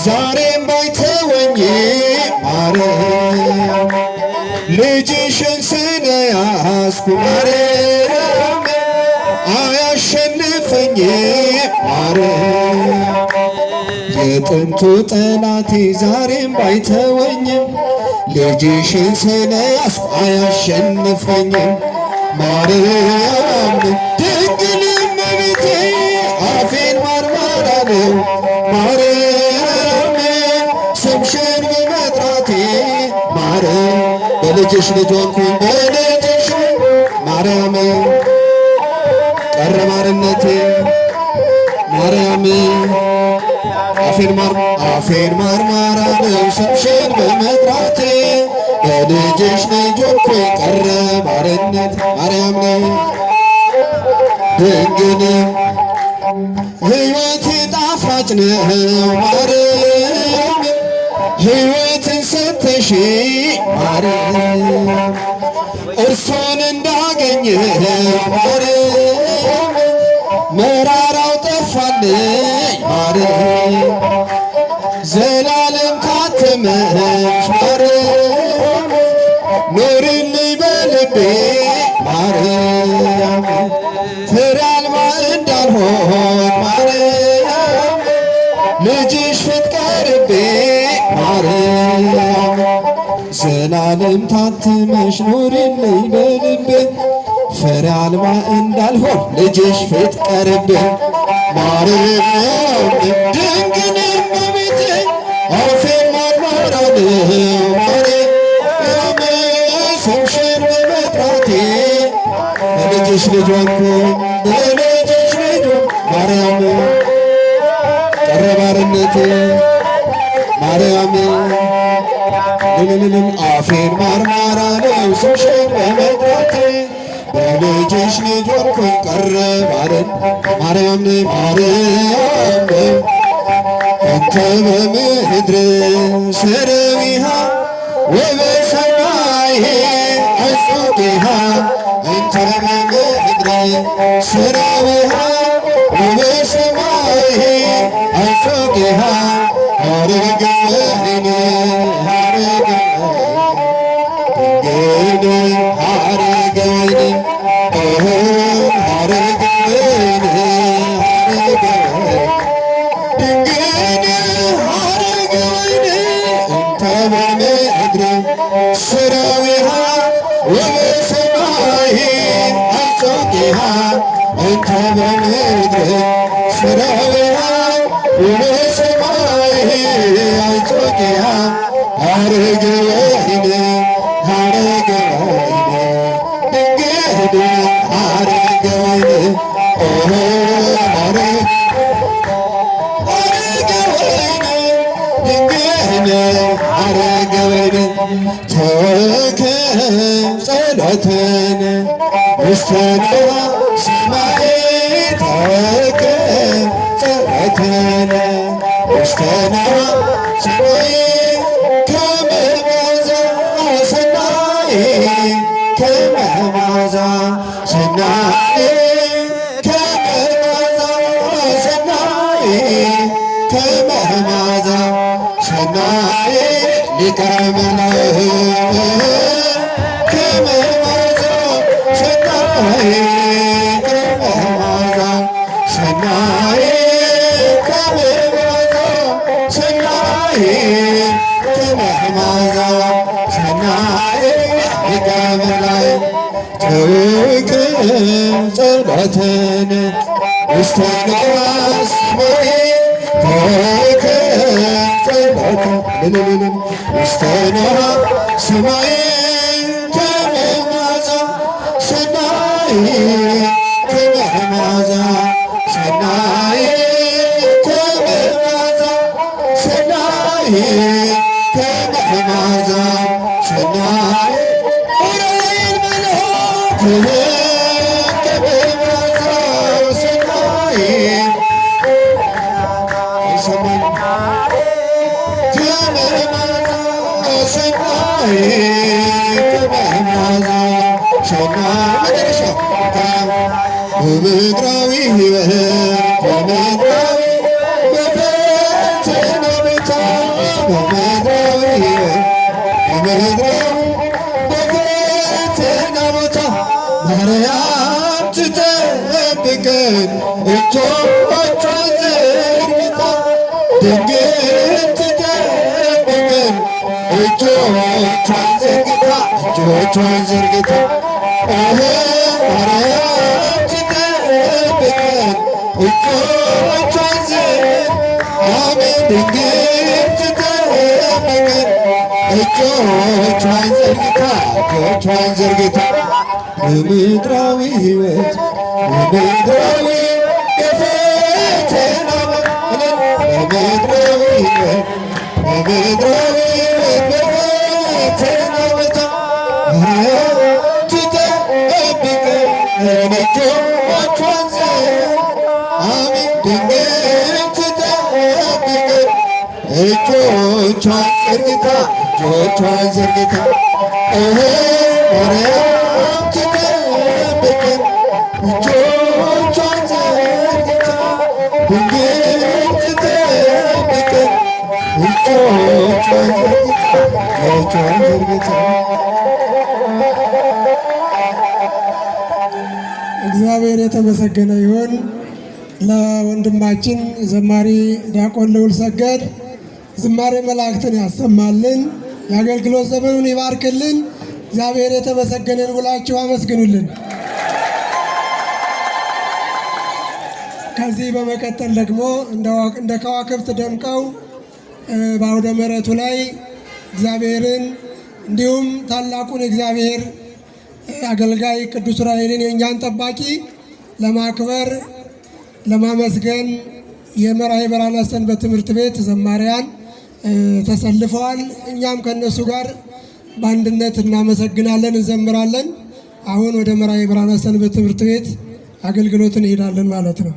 ዛሬም ባይተወኝ ማርያም ልጅሽን ስለ ያስኩ ማርያም አያሸንፈኝ ማርያም የጥንቱ ጠላቴ ዛሬም ባይተወኝም ልጅሽን ስለያስኩ አያሸንፈኝም ማርያም ድንግል እመቤቴ አፌን ማርማራ ነው ማርያም ስምሽን በመጥራቴ ማርያም በልጅሽ ልጅ ሆንኩኝ በልጅሽ ማርያም ቀረ ባርነቴ ማርያም አፌን ማርማራ ነው ስምሽን በመጥራቴ በልጅሽ ልጅ ሆንኩኝ ቀረ ባርነት ማርያም ነው ድንግል ሕይወቴ ጣፋጭ ነው ማርያም ሕይወትን ሰተሽ ማርያም እርሶን እንዳገኘ ማርያም መራራው ጠፋልኝ ማርያም ዘላለም ታተመሽ ማርያም ኑሪልኝ በልቤ ማርያም ፍሬ አልባ እንዳልሆን ማርያም ልጅሽ ፍትቀርቤ ማርያም ዘላለም ታትመሽ ኑሪልኝ በልቤ ፍሬ አልባ እንዳልሆን ልጅሽ ፍትቀርቤ ማርያም ድንግል እመቤቴ አፌን ማርማራ ነው ማርያም ስምሽን በመጥራቴ በልጅሽ ልጅ ሆንኩኝ በልጅሽ ልጅ ማርያም ቀረ ባርነቴ ማርያም ልልልል አፌን ማርማራ ነው ስምሽን በመጥራቴ በልጅሽ ልጅ ሆንኩኝ ቀረ ባርን ማርያም ማርያም እንተ በምድር ሰረዊሃ ወበሰማይ አጽቂሃ እንተ በምድር ሰረዊሃ ወበሰማይ አጽቂሃ አረገ ወይኔ አረገ ድንግል አረገ ወይኔ አረገ ወይኔ አረገ ድንግል አረገ ወይኔ እንተ በምድር ሰረዊሃ ወበሰማይ አጽቂሃ እንተ በምድር ሰረዊሃ ወበሰማይ አጽቂሃ አረገ ወይኔ አረገ ወይኔ ድንግል አረገ ወይኔ አረገ ወይኔ ተወከ ጸሎተነ ውስተ ሰማይ ተወከ ጸሎተነ ውስተ ሰማይ ከመ መዓዛ ሰናይ ከመ መዓዛ ሰናይ ከመ መዓዛ ሰናይ ከመ መዓዛ ሰናይ ሊቀ መላእክት ከመ መዓዛ ሰናይ ከመ መዓዛ ሰናይ ከመ መዓዛ ሰናይ ከመ መዓዛ ሰናይ ሊቀ መላእክት ተውክ ጸሎተነ ውስተ ሰማይ ተውክ ጸሎተነ ውስተ ሰማይ ከመ መዓዛ ሰናይ ከመ መዓዛ ሰናይ ከመ መዓዛ ሰናይ ከመ መዓዛ ሰናይ ኡራኤል መልአክ ከመ መዓዛ ሰናይ ሰማይ ከመ መዓዛ ሰናይ ከመ መዓዛ ሰናይ መጨረሻ በምድራዊ ሕይወት በምድራዊ በፈተና ቦታ በምድራዊ ሕይወት በምድራዊ በፈተና ቦታ እጆቿን ዘርግታ ድንግል ትጠብቀን እጆቿን ዘርግታ ማርያም ትጠብቀን እጆቿን አሜን ድንግል ትጠብቀን እጆቿን ዘርግታ በምድራዊ ሕይወት በምድራዊ የፈተና በምድራዊ ሕይወት በፈተና ቦታ ማርያም ትጠብቀን እጆቿን አሜን ድንግል ትጠብቀን እጆቿን ዘርግታ ማርያም ትጠብቀን እጆቿን ዘርግታ ድንግል ትጠብቀን እጆቿን ዘርግታ እግዚአብሔር የተመሰገነ ይሁን። ለወንድማችን ዘማሪ ዲያቆን ልዑል ሰገድ ዝማሬ መላእክትን ያሰማልን፣ የአገልግሎት ዘመኑን ይባርክልን። እግዚአብሔር የተመሰገነን ብላችሁ አመስግኑልን። ከዚህ በመቀጠል ደግሞ እንደ ከዋክብት ደምቀው በአውደ ምሕረቱ ላይ እግዚአብሔርን እንዲሁም ታላቁን እግዚአብሔር አገልጋይ ቅዱስ ዑራኤልን የእኛን ጠባቂ ለማክበር ለማመስገን የመራሔ ብርሃናት ሰንበት ትምህርት ቤት ዘማሪያን ተሰልፈዋል። እኛም ከነሱ ጋር በአንድነት እናመሰግናለን፣ እንዘምራለን። አሁን ወደ መራሔ ብርሃናት ሰንበት ትምህርት ቤት አገልግሎት እንሄዳለን ማለት ነው።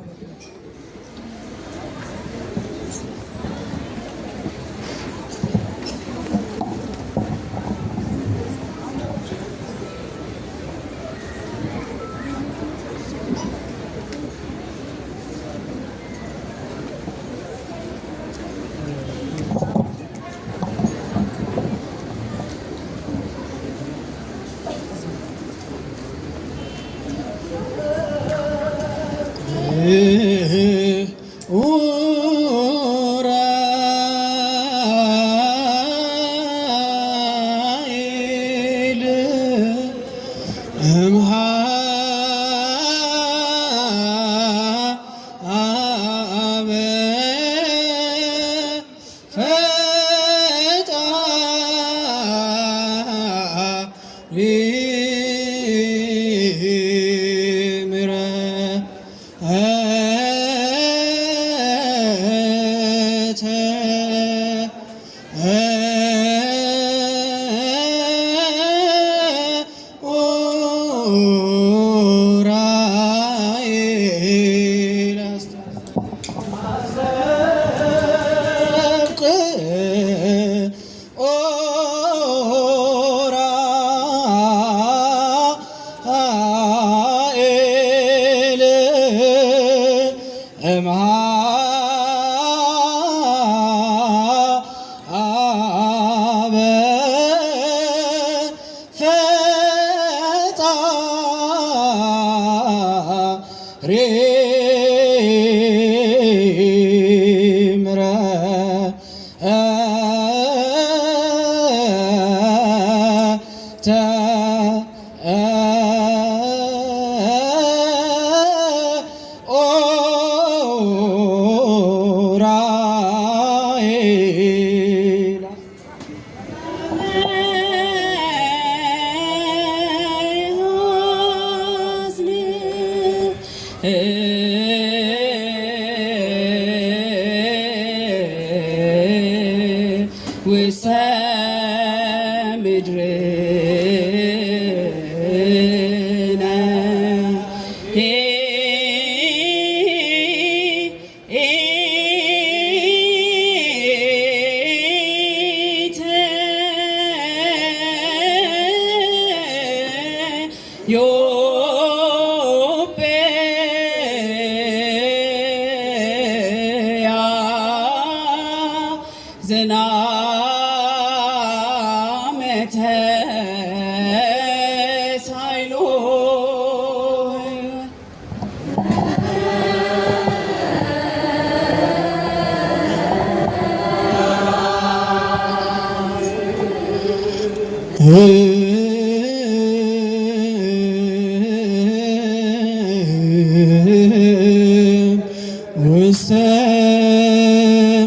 ውስተ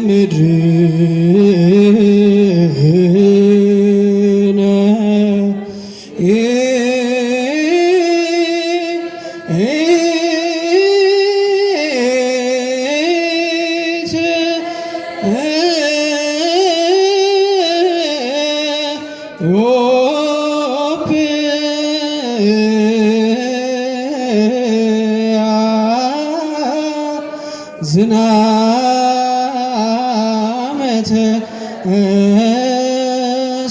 ምድርነ ዝናመተ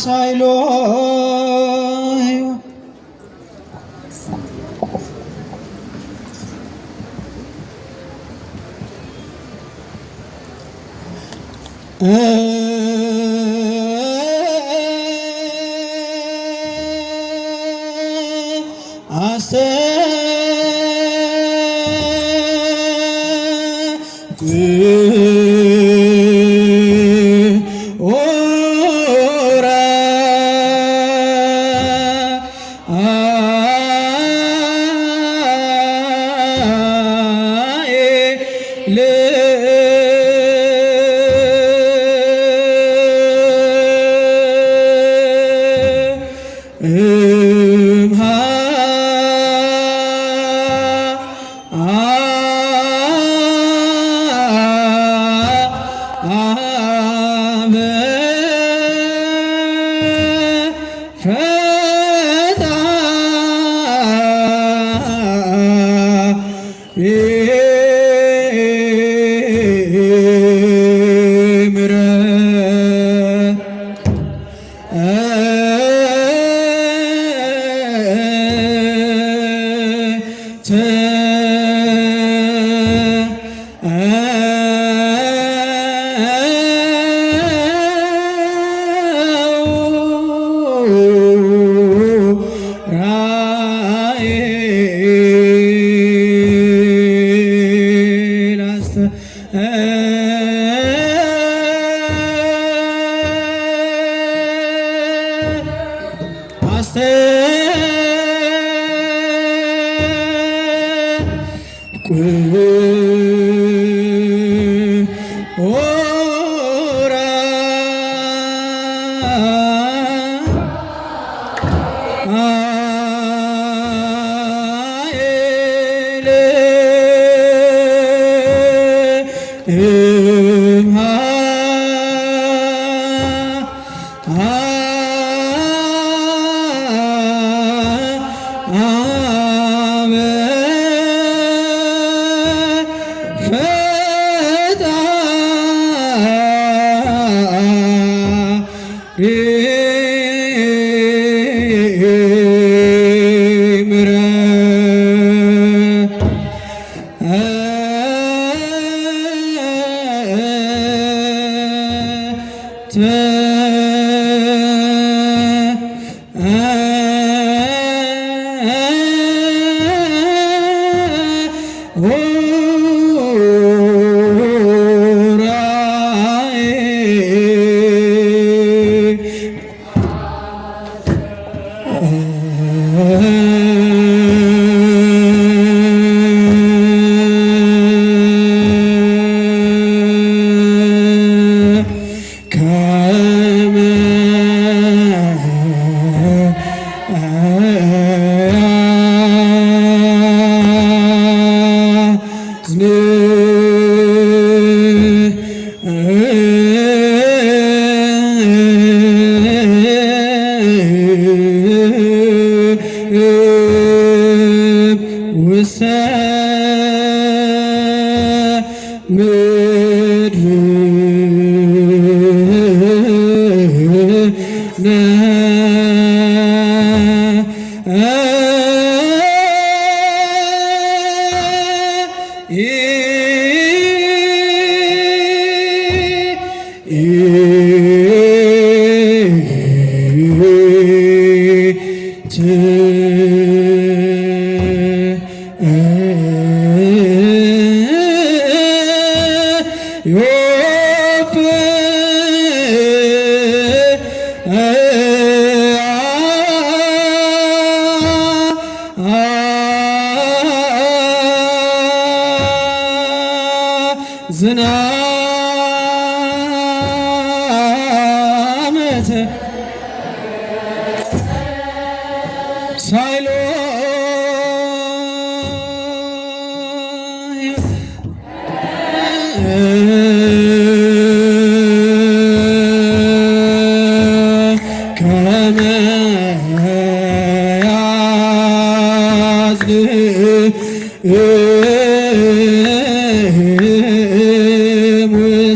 ሳይሎ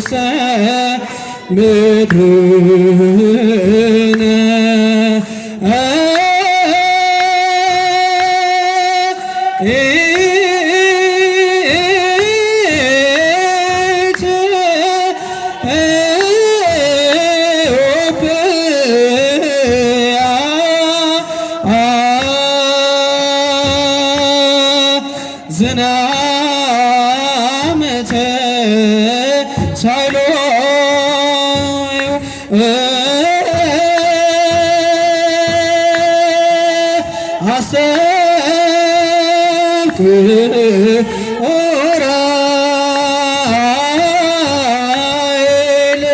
ውስተ ምድርነ ዝናመተ ሳይሎ አሰብኩ ኦራኤል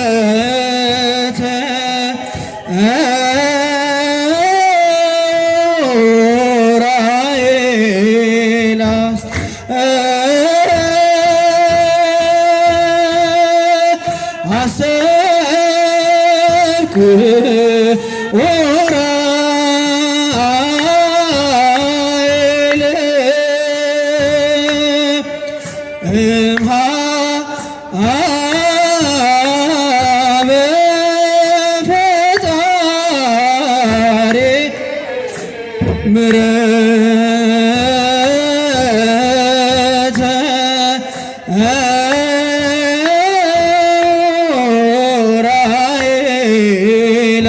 ምሕረተ ኦራኤል አሰብኩ ኦራኤል በፈጣሪ ምሕረተ ኦራኤል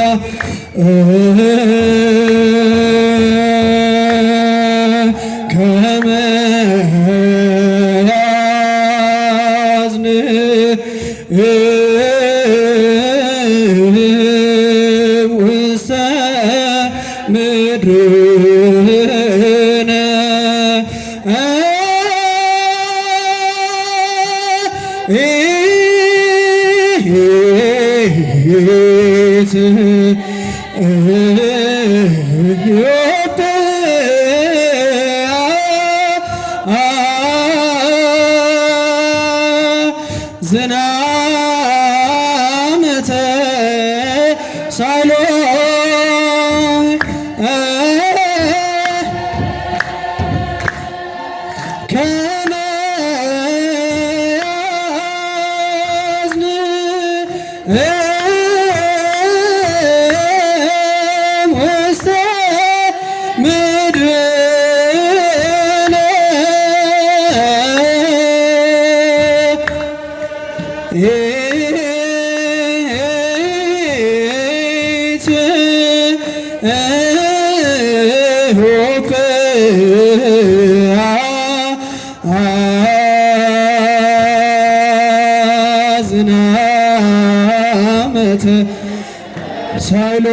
ከመ ያዝን ውስተ ምድርነ ዝናመተ ሳይሎ ከመ ያዝን ውስተ ምድርነ ዝናመተ ሳይሎ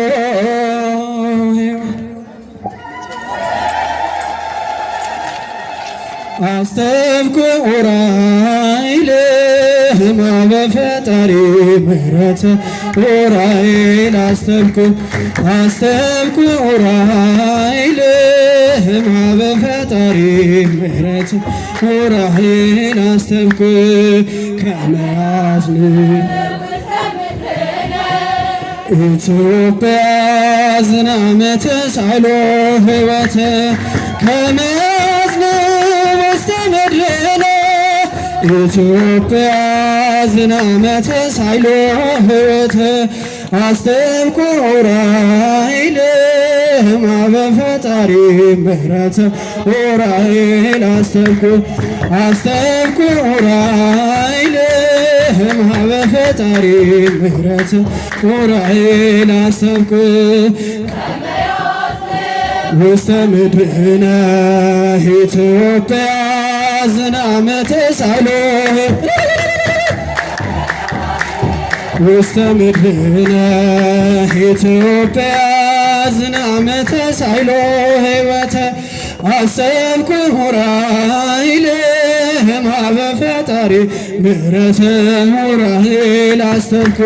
አስተብኩ ኦራኤል በፈጣሪ ምሕረት ኦራኤል አስተብኩ ኦራኤል በፈጣሪ ምሕረት ኦራኤል አስተብኩ ከመ ያዝን ኢትዮጵያ ዝናመተ ሳይሎ ሕይወተ ከመ ያዝን ውስተ ምድርነ ኢትዮጵያ ዝናመተ ሳይሎ ሕይወተ አስተብኩ ኦራኤል በፈጣሪ ምሕረት ኦራኤል አስተብኩ ኦራኤል በፈጣሪ ምሕረት ኦራኤል አስተብኩ ውስተ ምድርነ ኢትዮጵያ ዝናመተ ሳይሎ ውስተ ምድርነ ኢትዮጵያ ዝናመተ ሳይሎ ሕይወተ አሰብኩ ኦራኤል በፈጣሪ ምሕረት ኦራኤል አስተብኩ